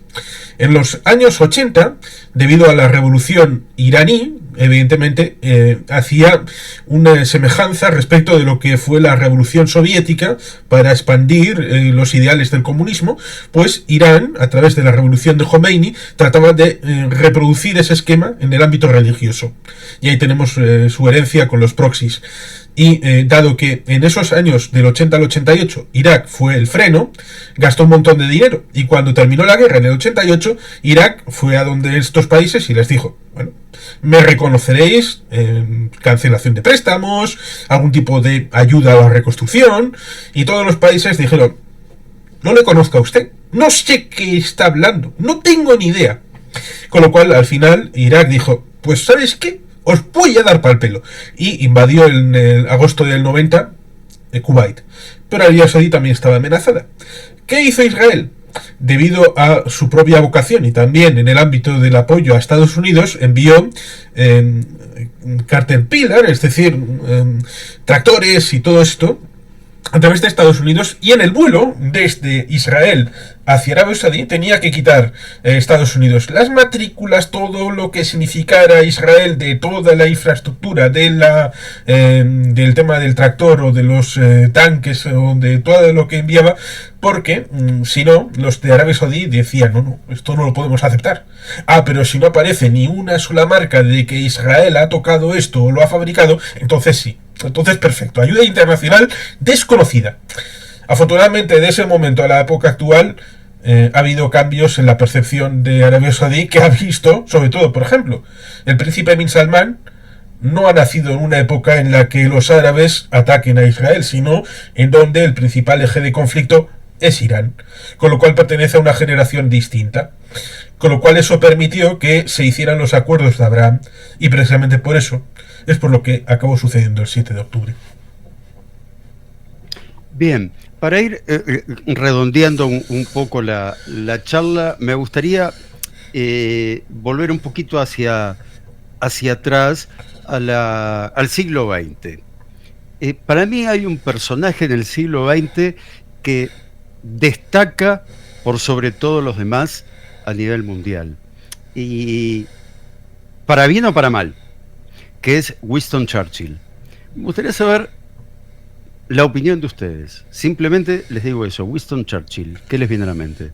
En los años 80, debido a la revolución iraní, evidentemente hacía una semejanza respecto de lo que fue la revolución soviética para expandir los ideales del comunismo, pues Irán, a través de la revolución de Khomeini, trataba de reproducir ese esquema en el ámbito religioso. Y ahí tenemos su herencia con los proxies. Y dado que en esos años del 80 al 88 Irak fue el freno, gastó un montón de dinero, y cuando terminó la guerra en el 88, Irak fue a donde estos países y les dijo, bueno, me reconoceréis, cancelación de préstamos, algún tipo de ayuda a la reconstrucción, y todos los países dijeron, no le conozco a usted, no sé qué está hablando, no tengo ni idea. Con lo cual, al final, Irak dijo, pues ¿sabes qué? Os voy a dar pa'l pelo. Y invadió en el agosto del 90 Kuwait. Pero Arabia Saudí también estaba amenazada. ¿Qué hizo Israel? Debido a su propia vocación y también en el ámbito del apoyo a Estados Unidos, envió Caterpillar, es decir, tractores y todo esto, a través de Estados Unidos, y en el vuelo desde Israel hacia Arabia Saudí tenía que quitar Estados Unidos las matrículas, todo lo que significara Israel de toda la infraestructura de del tema del tractor o de los tanques o de todo lo que enviaba, porque si no, los de Arabia Saudí decían, no, esto no lo podemos aceptar. Pero si no aparece ni una sola marca de que Israel ha tocado esto o lo ha fabricado, entonces sí. Entonces, perfecto. Ayuda internacional desconocida. Afortunadamente, de ese momento a la época actual, ha habido cambios en la percepción de Arabia Saudí, que ha visto, sobre todo, por ejemplo, el príncipe Bin Salman no ha nacido en una época en la que los árabes ataquen a Israel, sino en donde el principal eje de conflicto es Irán, con lo cual pertenece a una generación distinta. Con lo cual eso permitió que se hicieran los acuerdos de Abraham, y precisamente por eso es por lo que acabó sucediendo el 7 de octubre. Bien, para ir redondeando un poco la charla, me gustaría volver un poquito hacia atrás al siglo XX. Para mí hay un personaje en el siglo XX que destaca por sobre todos los demás a nivel mundial, y para bien o para mal, que es Winston Churchill. Me gustaría saber la opinión de ustedes. Simplemente les digo eso, Winston Churchill, ¿qué les viene a la mente?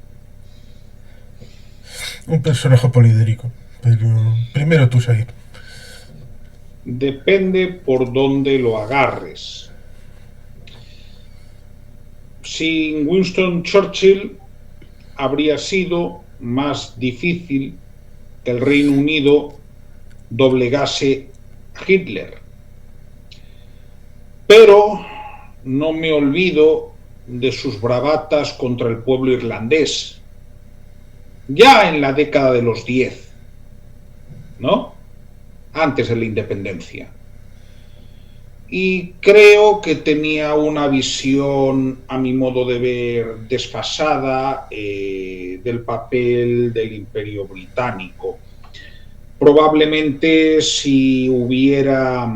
Un personaje polídrico, pero primero tú, Said. Depende por dónde lo agarres. Sin Winston Churchill habría sido más difícil que el Reino Unido doblegase a Hitler. Pero no me olvido de sus bravatas contra el pueblo irlandés, ya en la década de los 10, ¿no? Antes de la independencia. Y creo que tenía una visión, a mi modo de ver, desfasada del papel del Imperio Británico. Probablemente si hubiera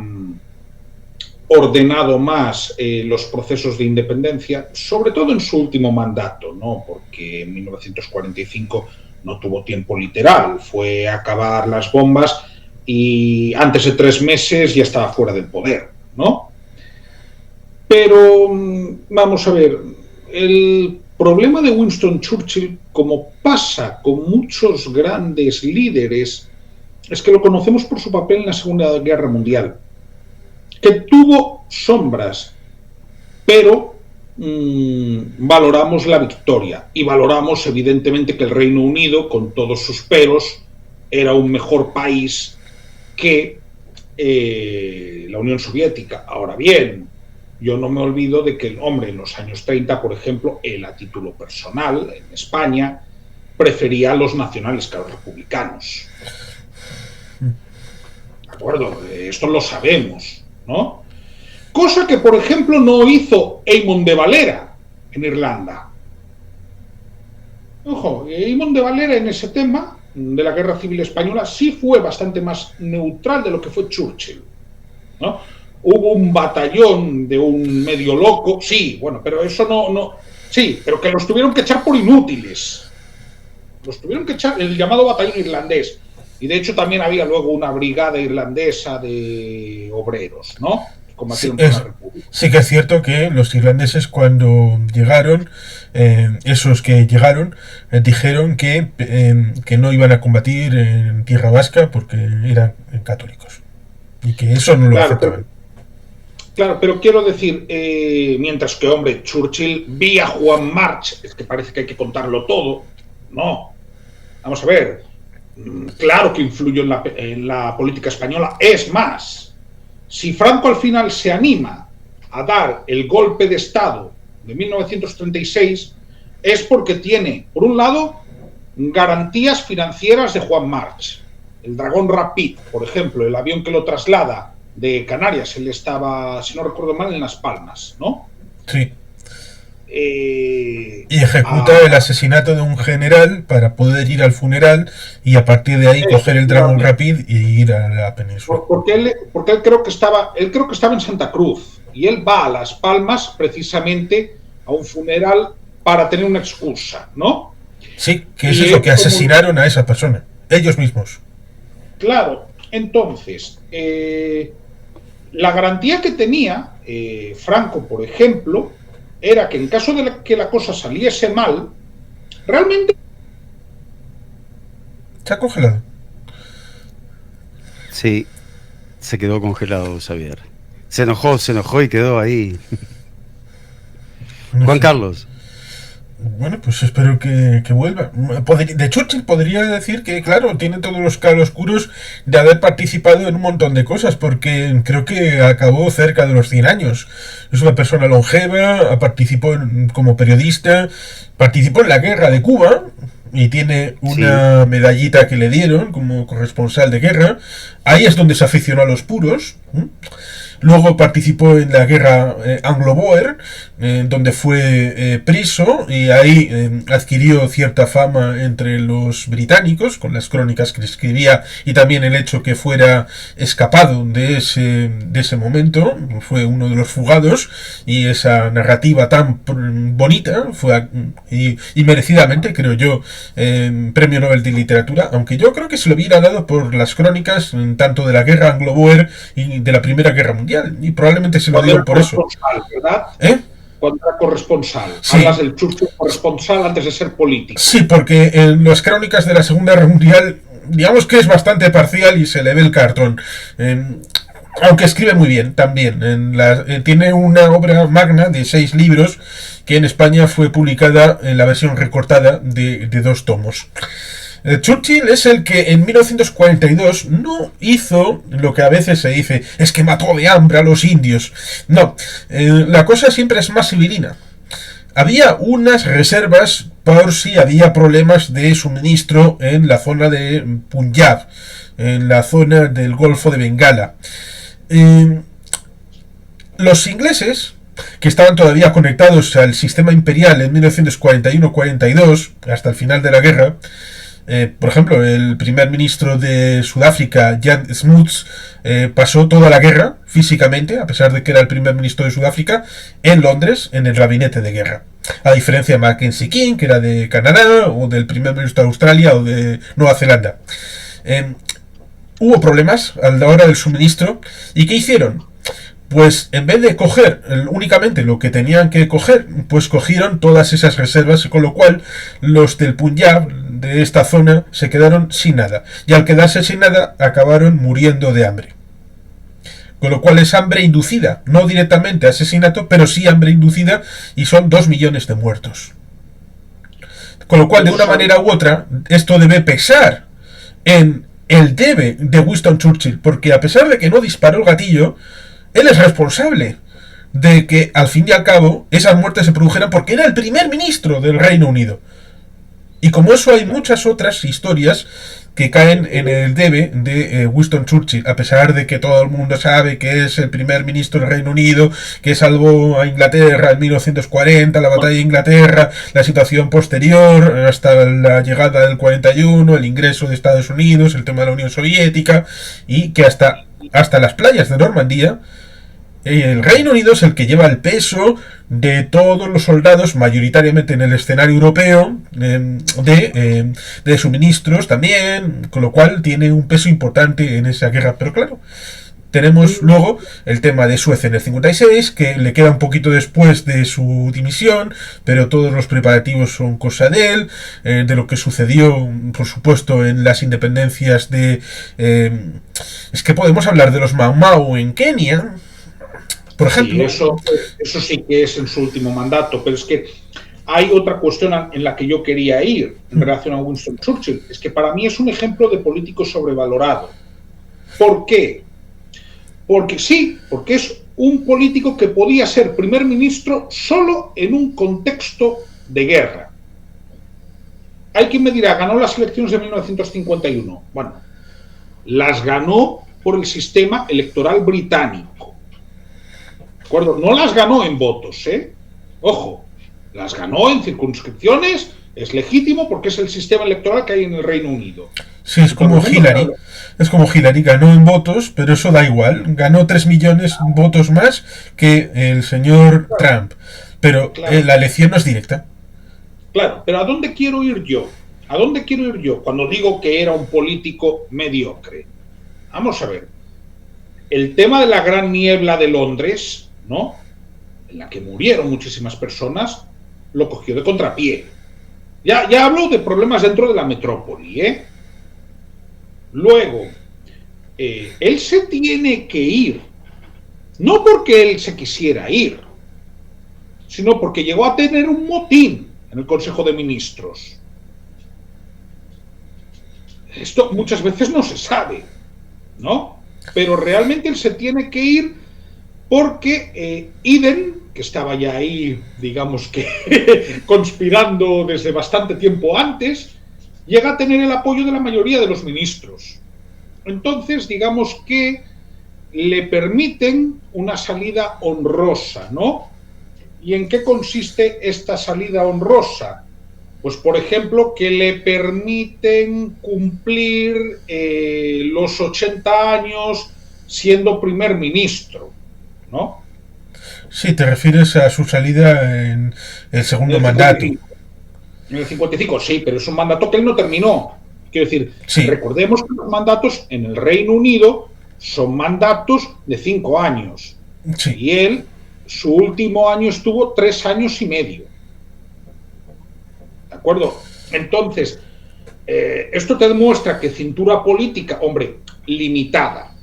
ordenado más los procesos de independencia, sobre todo en su último mandato, ¿no? Porque en 1945 no tuvo tiempo literal, fue acabar las bombas y antes de 3 meses ya estaba fuera del poder, ¿no? Pero vamos a ver, el problema de Winston Churchill, como pasa con muchos grandes líderes, es que lo conocemos por su papel en la Segunda Guerra Mundial, que tuvo sombras, pero valoramos la victoria y valoramos evidentemente que el Reino Unido, con todos sus peros, era un mejor país que la Unión Soviética. Ahora bien, yo no me olvido de que el hombre en los años 30, por ejemplo, él a título personal, en España, prefería a los nacionales que a los republicanos. ¿De acuerdo? Esto lo sabemos, ¿no? Cosa que, por ejemplo, no hizo Eamon de Valera en Irlanda. Ojo, Eamon de Valera en ese tema de la Guerra Civil Española sí fue bastante más neutral de lo que fue Churchill, ¿no? Hubo un batallón de un medio loco, sí, bueno, pero eso no, sí, pero que los tuvieron que echar por inútiles. Los tuvieron que echar, el llamado batallón irlandés. Y de hecho también había luego una brigada irlandesa de obreros, ¿no? Que combatieron por la República. Sí que es cierto que los irlandeses cuando llegaron, esos que llegaron, dijeron que no iban a combatir en tierra vasca porque eran católicos. Y que eso no lo aceptaban. Claro, pero quiero decir, mientras que, hombre, Churchill vía Juan March, es que parece que hay que contarlo todo, no. Vamos a ver, claro que influyó en la política española. Es más, si Franco al final se anima a dar el golpe de Estado de 1936, es porque tiene, por un lado, garantías financieras de Juan March. El Dragón Rapid, por ejemplo, el avión que lo traslada de Canarias, él estaba, si no recuerdo mal, en Las Palmas, ¿no? Sí. Y ejecuta el asesinato de un general para poder ir al funeral y a partir de ahí coger el Dragón Rapid y ir a la península. Porque él creo que estaba en Santa Cruz y él va a Las Palmas precisamente a un funeral para tener una excusa, ¿no? Sí, que es eso, que asesinaron a esa persona, ellos mismos. Claro, entonces, la garantía que tenía Franco, por ejemplo, era que en caso de que la cosa saliese mal, realmente... ¿Se ha congelado? Sí, se quedó congelado, Xavier. Se enojó y quedó ahí. No Juan sé. Carlos. Bueno, pues espero que vuelva. De Churchill podría decir que, claro, tiene todos los claroscuros de haber participado en un montón de cosas, porque creo que acabó cerca de los 100 años. Es una persona longeva, participó como periodista, participó en la guerra de Cuba y tiene una medallita que le dieron como corresponsal de guerra. Ahí es donde se aficionó a los puros. Luego participó en la guerra anglo-boer, donde fue priso, y ahí adquirió cierta fama entre los británicos, con las crónicas que escribía, y también el hecho que fuera escapado de ese momento, fue uno de los fugados, y esa narrativa tan bonita, y merecidamente, creo yo, premio Nobel de Literatura, aunque yo creo que se lo hubiera dado por las crónicas, tanto de la guerra anglo-boer y de la Primera Guerra Mundial. Y probablemente se lo digo por eso. ¿Verdad? Cuando era corresponsal. Sí. Hablas del Churchill corresponsal antes de ser político. Sí, porque en las crónicas de la Segunda Guerra Mundial, digamos que es bastante parcial y se le ve el cartón. Aunque escribe muy bien también. Tiene una obra magna de 6 libros que en España fue publicada en la versión recortada de 2 tomos. Churchill es el que en 1942 no hizo lo que a veces se dice, es que mató de hambre a los indios. No, la cosa siempre es más civilina. Había unas reservas por si había problemas de suministro en la zona de Punjab, en la zona del Golfo de Bengala. Los ingleses, que estaban todavía conectados al sistema imperial en 1941-42, hasta el final de la guerra, por ejemplo, el primer ministro de Sudáfrica, Jan Smuts, pasó toda la guerra físicamente, a pesar de que era el primer ministro de Sudáfrica, en Londres, en el gabinete de guerra. A diferencia de Mackenzie King, que era de Canadá, o del primer ministro de Australia, o de Nueva Zelanda. Hubo problemas a la hora del suministro. ¿Y qué hicieron? Pues en vez de coger únicamente lo que tenían que coger, pues cogieron todas esas reservas, con lo cual los del Punjab, de esta zona, se quedaron sin nada. Y al quedarse sin nada, acabaron muriendo de hambre. Con lo cual es hambre inducida, no directamente asesinato, pero sí hambre inducida, y son 2 millones de muertos. Con lo cual, de una manera u otra, esto debe pesar en el debe de Winston Churchill, porque a pesar de que no disparó el gatillo, él es responsable de que, al fin y al cabo, esas muertes se produjeran porque era el primer ministro del Reino Unido. Y como eso hay muchas otras historias que caen en el debe de Winston Churchill, a pesar de que todo el mundo sabe que es el primer ministro del Reino Unido, que salvó a Inglaterra en 1940, la batalla de Inglaterra, la situación posterior hasta la llegada del 41, el ingreso de Estados Unidos, el tema de la Unión Soviética, y que hasta las playas de Normandía, el Reino Unido es el que lleva el peso de todos los soldados, mayoritariamente en el escenario europeo, de suministros también, con lo cual tiene un peso importante en esa guerra. Pero claro, tenemos luego el tema de Suecia en el 56, que le queda un poquito después de su dimisión, pero todos los preparativos son cosa de él, de lo que sucedió, por supuesto, en las independencias de... es que podemos hablar de los Mau Mau en Kenia, por ejemplo. Sí, eso sí que es en su último mandato, pero es que hay otra cuestión en la que yo quería ir en relación a Winston Churchill. Es que para mí es un ejemplo de político sobrevalorado. ¿Por qué? Porque es un político que podía ser primer ministro solo en un contexto de guerra. Hay quien me dirá, ganó las elecciones de 1951. Bueno, las ganó por el sistema electoral británico. ¿De acuerdo? No las ganó en votos, ¿eh? Ojo, las ganó en circunscripciones, es legítimo porque es el sistema electoral que hay en el Reino Unido. Sí, es como Hillary. Es como Hillary, ganó en votos, pero eso da igual. Ganó 3 millones de votos más que el señor Trump. Pero la elección no es directa. Claro, pero ¿a dónde quiero ir yo? ¿A dónde quiero ir yo cuando digo que era un político mediocre? Vamos a ver. El tema de la gran niebla de Londres, ¿no?, en la que murieron muchísimas personas, lo cogió de contrapié. Ya hablo de problemas dentro de la metrópoli, ¿eh? Luego, él se tiene que ir, no porque él se quisiera ir, sino porque llegó a tener un motín en el Consejo de Ministros. Esto muchas veces no se sabe, ¿no? Pero realmente él se tiene que ir porque Eden, que estaba ya ahí, digamos que conspirando desde bastante tiempo antes, llega a tener el apoyo de la mayoría de los ministros. Entonces, digamos que le permiten una salida honrosa, ¿no? ¿Y en qué consiste esta salida honrosa? Pues, por ejemplo, que le permiten cumplir los 80 años siendo primer ministro, ¿no? Sí, te refieres a su salida en el segundo mandato. En el 55, sí, pero es un mandato que él no terminó. Quiero decir, sí. Recordemos que los mandatos en el Reino Unido son mandatos de 5 años. Sí. Y él, su último año estuvo 3 años y medio. ¿De acuerdo? Entonces, esto te demuestra que cintura política, hombre, limitada.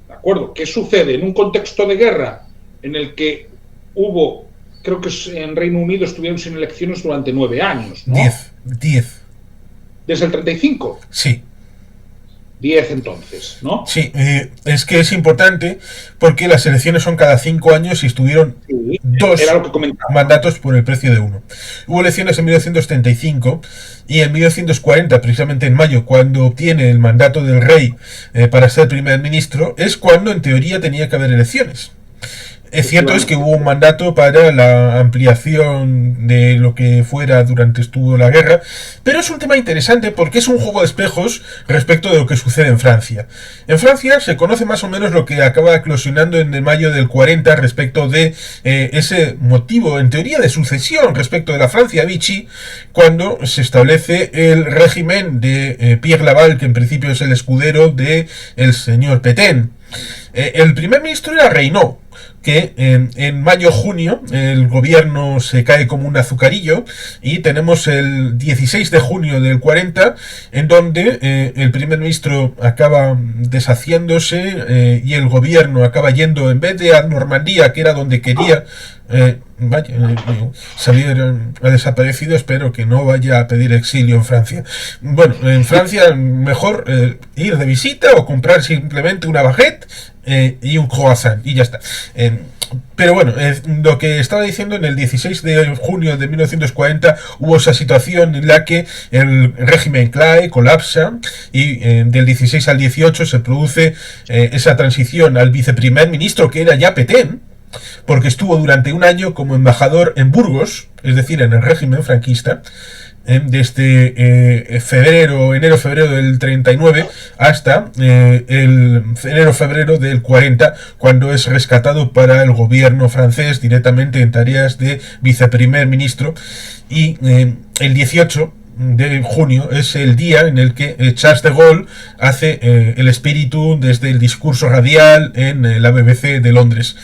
¿De acuerdo? ¿Qué sucede en un contexto de guerra en el que hubo, creo que en Reino Unido estuvieron sin elecciones durante 9 años, ¿no? 10. desde el 35. Sí. 10 entonces, ¿no? Sí, es que es importante porque las elecciones son cada 5 años y estuvieron Sí, dos era lo que comentaba. mandatos por el precio de uno. Hubo elecciones en 1935 y en 1940, precisamente en mayo, cuando obtiene el mandato del rey para ser primer ministro, es cuando en teoría tenía que haber elecciones. Es cierto es que hubo un mandato para la ampliación de lo que fuera durante estuvo la guerra, pero es un tema interesante porque es un juego de espejos respecto de lo que sucede en Francia. En Francia se conoce más o menos lo que acaba eclosionando en el mayo del 40 respecto de ese motivo, en teoría, de sucesión respecto de la Francia Vichy, cuando se establece el régimen de Pierre Laval, que en principio es el escudero de el señor Pétain. El primer ministro era Reynaud, que en mayo-junio el gobierno se cae como un azucarillo y tenemos el 16 de junio del 40 en donde el primer ministro acaba deshaciéndose y el gobierno acaba yendo, en vez de a Normandía, que era donde quería, Xavier ha desaparecido, espero que no vaya a pedir exilio en Francia. Bueno, en Francia mejor ir de visita o comprar simplemente una baguette y un croissant y ya está. Pero bueno, lo que estaba diciendo, en el 16 de junio de 1940 hubo esa situación en la que el régimen cae, colapsa y del 16 al 18 se produce esa transición al viceprimer ministro, que era ya Pétain, porque estuvo durante un año como embajador en Burgos, es decir, en el régimen franquista, desde enero-febrero del 39 hasta el enero-febrero del 40, cuando es rescatado para el gobierno francés directamente en tareas de viceprimer ministro. Y el 18 de junio es el día en el que Charles de Gaulle hace el espíritu desde el discurso radial en la BBC de Londres.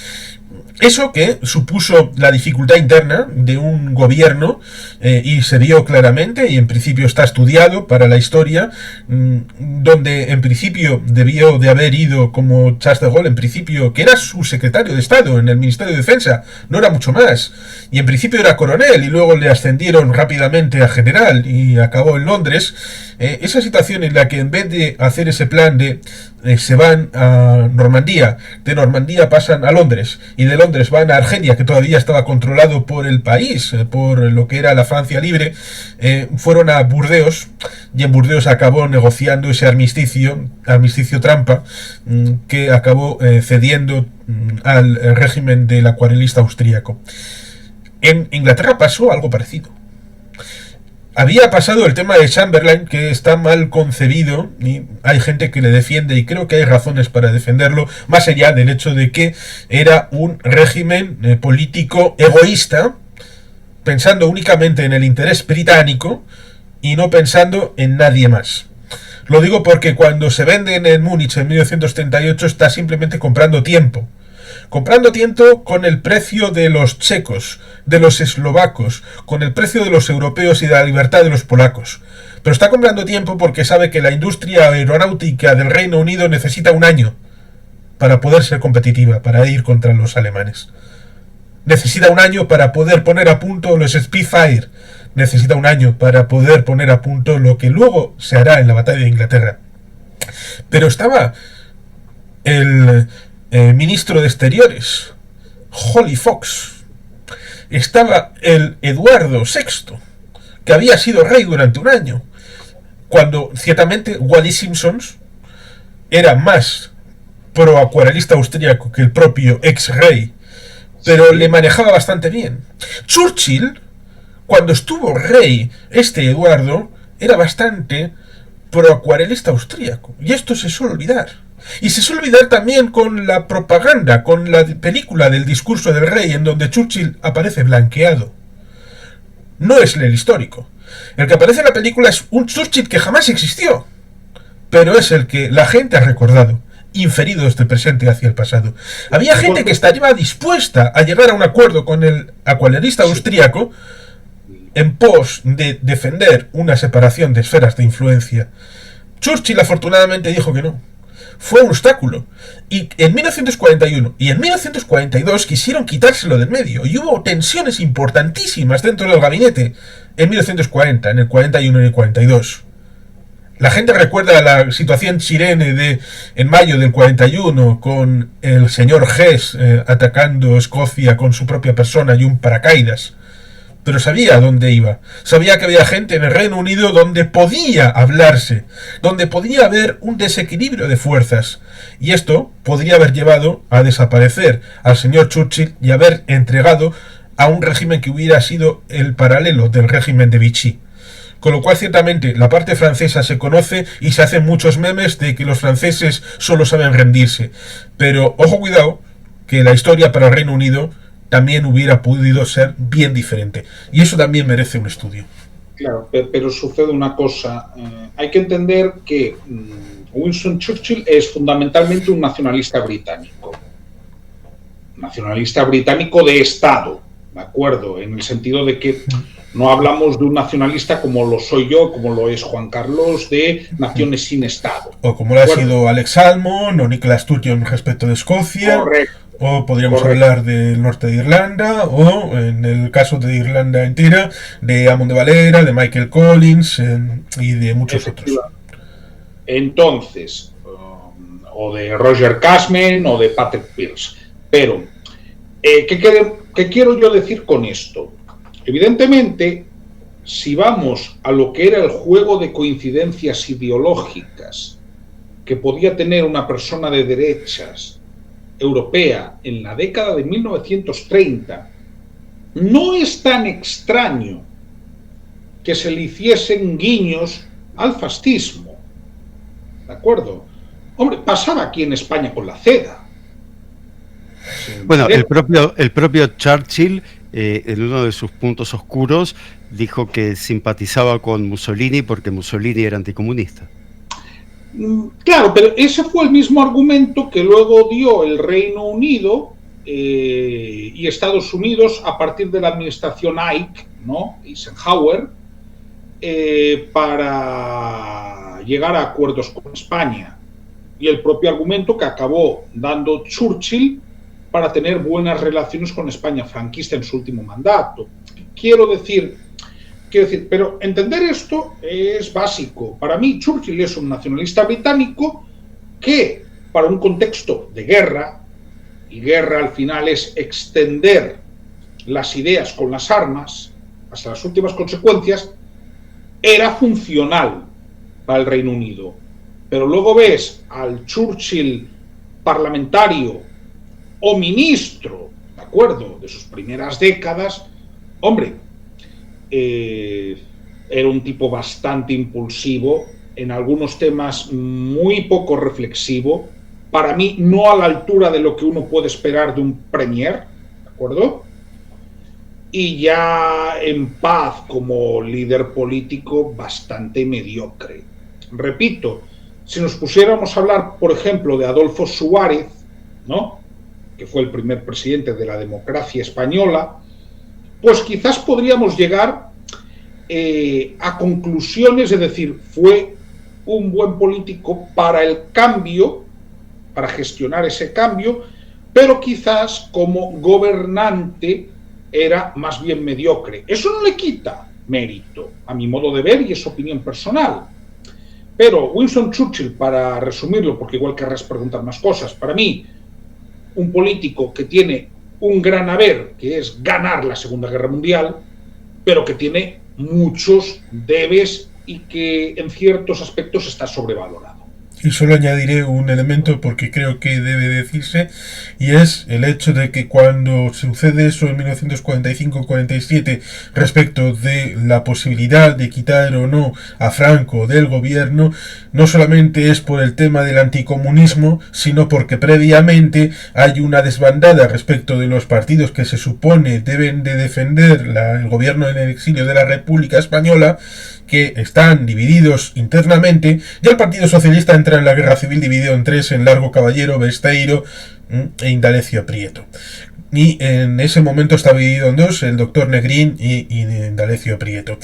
Eso que supuso la dificultad interna de un gobierno y se vio claramente, y en principio está estudiado para la historia, donde en principio debió de haber ido como Charles de Gaulle, en principio, que era su secretario de Estado en el Ministerio de Defensa, no era mucho más, y en principio era coronel y luego le ascendieron rápidamente a general y acabó en Londres. Esa situación en la que en vez de hacer ese plan de se van a Normandía, de Normandía pasan a Londres y de Londres van a Argelia, que todavía estaba controlado por el país, por lo que era la Francia libre, fueron a Burdeos y en Burdeos acabó negociando ese armisticio trampa, que acabó cediendo al régimen del acuarelista austríaco. En Inglaterra pasó algo parecido. Había pasado el tema de Chamberlain, que está mal concebido y hay gente que le defiende, y creo que hay razones para defenderlo, más allá del hecho de que era un régimen político egoísta, pensando únicamente en el interés británico y no pensando en nadie más. Lo digo porque cuando se venden en Múnich en 1938 está simplemente comprando tiempo con el precio de los checos, de los eslovacos, con el precio de los europeos y de la libertad de los polacos. Pero está comprando tiempo porque sabe que la industria aeronáutica del Reino Unido necesita un año para poder ser competitiva, para ir contra los alemanes. Necesita un año para poder poner a punto los Spitfire. Necesita un año para poder poner a punto lo que luego se hará en la batalla de Inglaterra. Pero estaba el ministro de Exteriores, Holly Fox. Estaba el Eduardo VI, que había sido rey durante un año, cuando ciertamente Wally Simpson era más pro-acuarelista austríaco que el propio ex-rey, pero le manejaba bastante bien. Churchill, cuando estuvo rey, Eduardo, era bastante pro-acuarelista austríaco, y esto se suele olvidar. Y se suele olvidar también con la propaganda, con la película del discurso del rey, en donde Churchill aparece blanqueado. No es el histórico. El que aparece en la película es un Churchill que jamás existió, pero es el que la gente ha recordado, inferido desde el presente hacia el pasado. Había gente que estaría dispuesta a llegar a un acuerdo con el acuarelista austríaco en pos de defender una separación de esferas de influencia. Churchill afortunadamente dijo que no. Fue un obstáculo. Y en 1941 y en 1942 quisieron quitárselo del medio. Y hubo tensiones importantísimas dentro del gabinete en 1940, en el 41 y el 42. La gente recuerda la situación chilena en mayo del 41 con el señor Hess atacando Escocia con su propia persona y un paracaídas. Pero sabía a dónde iba. Sabía que había gente en el Reino Unido donde podía hablarse, donde podía haber un desequilibrio de fuerzas. Y esto podría haber llevado a desaparecer al señor Churchill y haber entregado a un régimen que hubiera sido el paralelo del régimen de Vichy. Con lo cual, ciertamente, la parte francesa se conoce y se hacen muchos memes de que los franceses solo saben rendirse. Pero, ojo, cuidado, que la historia para el Reino Unido también hubiera podido ser bien diferente. Y eso también merece un estudio. Claro, pero sucede una cosa. Hay que entender que Winston Churchill es fundamentalmente un nacionalista británico. Nacionalista británico de Estado, ¿de acuerdo? En el sentido de que no hablamos de un nacionalista como lo soy yo, como lo es Juan Carlos, de naciones sin Estado. O como lo ha sido Alex Salmond o Nicola Sturgeon respecto de Escocia. Correcto. O podríamos hablar del norte de Irlanda, o en el caso de Irlanda entera, de Amon de Valera, de Michael Collins y de muchos otros. Entonces, o de Roger Casman o de Patrick Pearse. Pero, ¿qué quiero yo decir con esto? Evidentemente, si vamos a lo que era el juego de coincidencias ideológicas que podía tener una persona de derechas europea en la década de 1930, no es tan extraño que se le hiciesen guiños al fascismo. ¿De acuerdo? Hombre, pasaba aquí en España con la seda. Bueno, el propio Churchill, en uno de sus puntos oscuros, dijo que simpatizaba con Mussolini porque Mussolini era anticomunista. Claro, pero ese fue el mismo argumento que luego dio el Reino Unido y Estados Unidos a partir de la administración Ike, ¿no? Eisenhower, para llegar a acuerdos con España. Y el propio argumento que acabó dando Churchill para tener buenas relaciones con España franquista en su último mandato. Quiero decir, pero entender esto es básico. Para mí, Churchill es un nacionalista británico que, para un contexto de guerra, y guerra al final es extender las ideas con las armas hasta las últimas consecuencias, era funcional para el Reino Unido. Pero luego ves al Churchill parlamentario o ministro, ¿de acuerdo?, de sus primeras décadas, hombre, era un tipo bastante impulsivo, en algunos temas muy poco reflexivo, para mí no a la altura de lo que uno puede esperar de un premier, ¿de acuerdo? Y ya en paz como líder político bastante mediocre. Repito, si nos pusiéramos a hablar, por ejemplo, de Adolfo Suárez, ¿no?, que fue el primer presidente de la democracia española, pues quizás podríamos llegar a conclusiones, es decir, fue un buen político para el cambio, para gestionar ese cambio, pero quizás como gobernante era más bien mediocre. Eso no le quita mérito, a mi modo de ver, y es opinión personal. Pero Winston Churchill, para resumirlo, porque igual querrás preguntar más cosas, para mí, un político que tiene un gran haber, que es ganar la Segunda Guerra Mundial, pero que tiene muchos debes y que en ciertos aspectos está sobrevalorado. Y solo añadiré un elemento porque creo que debe decirse, y es el hecho de que cuando sucede eso en 1945-47 respecto de la posibilidad de quitar o no a Franco del gobierno, no solamente es por el tema del anticomunismo, sino porque previamente hay una desbandada respecto de los partidos que se supone deben de defender el gobierno en el exilio de la República Española, que están divididos internamente. Ya el Partido Socialista entra en la guerra civil dividido en tres, en Largo Caballero, Besteiro e Indalecio Prieto. y en ese momento estaba dividido en dos, el doctor Negrín y D'Alessio Prieto.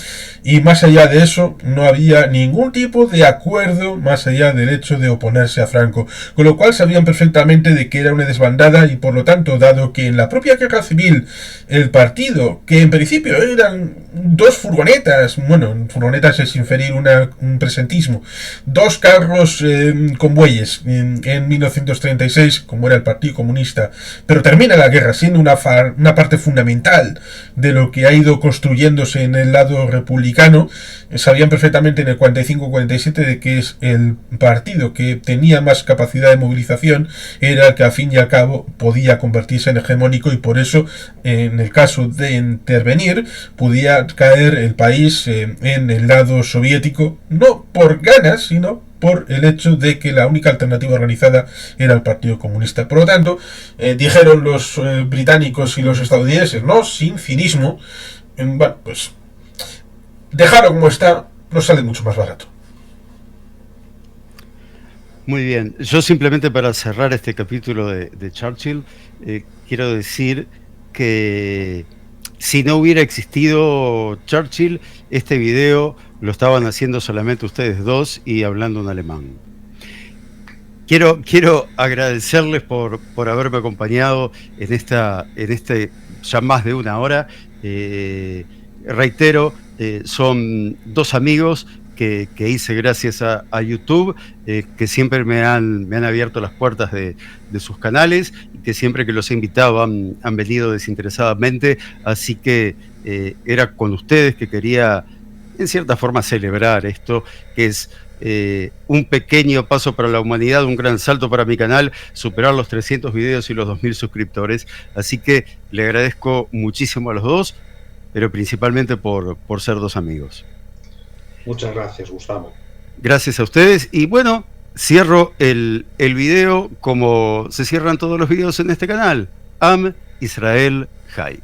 Y más allá de eso, no había ningún tipo de acuerdo más allá del hecho de oponerse a Franco, con lo cual sabían perfectamente de que era una desbandada y por lo tanto, dado que en la propia guerra civil el partido, que en principio eran dos furgonetas, bueno, furgonetas es inferir un presentismo, dos carros con bueyes en 1936, como era el Partido Comunista, pero termina la guerra siendo una parte fundamental de lo que ha ido construyéndose en el lado republicano. Sabían perfectamente en el 45-47 de que es el partido que tenía más capacidad de movilización, era el que al fin y al cabo podía convertirse en hegemónico, y por eso en el caso de intervenir podía caer el país en el lado soviético, no por ganas, sino por el hecho de que la única alternativa organizada era el Partido Comunista. Por lo tanto, dijeron los británicos y los estadounidenses, no sin cinismo, bueno, pues dejarlo como está nos sale mucho más barato. Muy bien, yo simplemente para cerrar este capítulo de Churchill, quiero decir que si no hubiera existido Churchill, este video lo estaban haciendo solamente ustedes dos y hablando en alemán. Quiero agradecerles por haberme acompañado en este ya más de una hora. Reitero, son dos amigos que hice gracias a YouTube, que siempre me han abierto las puertas de sus canales, y que siempre que los he invitado han venido desinteresadamente, así que era con ustedes que quería en cierta forma celebrar esto, que es un pequeño paso para la humanidad, un gran salto para mi canal, superar los 300 videos y los 2000 suscriptores, así que le agradezco muchísimo a los dos, pero principalmente por ser dos amigos. Muchas gracias, Gustavo. Gracias a ustedes. Y bueno, cierro el video como se cierran todos los videos en este canal. Am Israel Chai.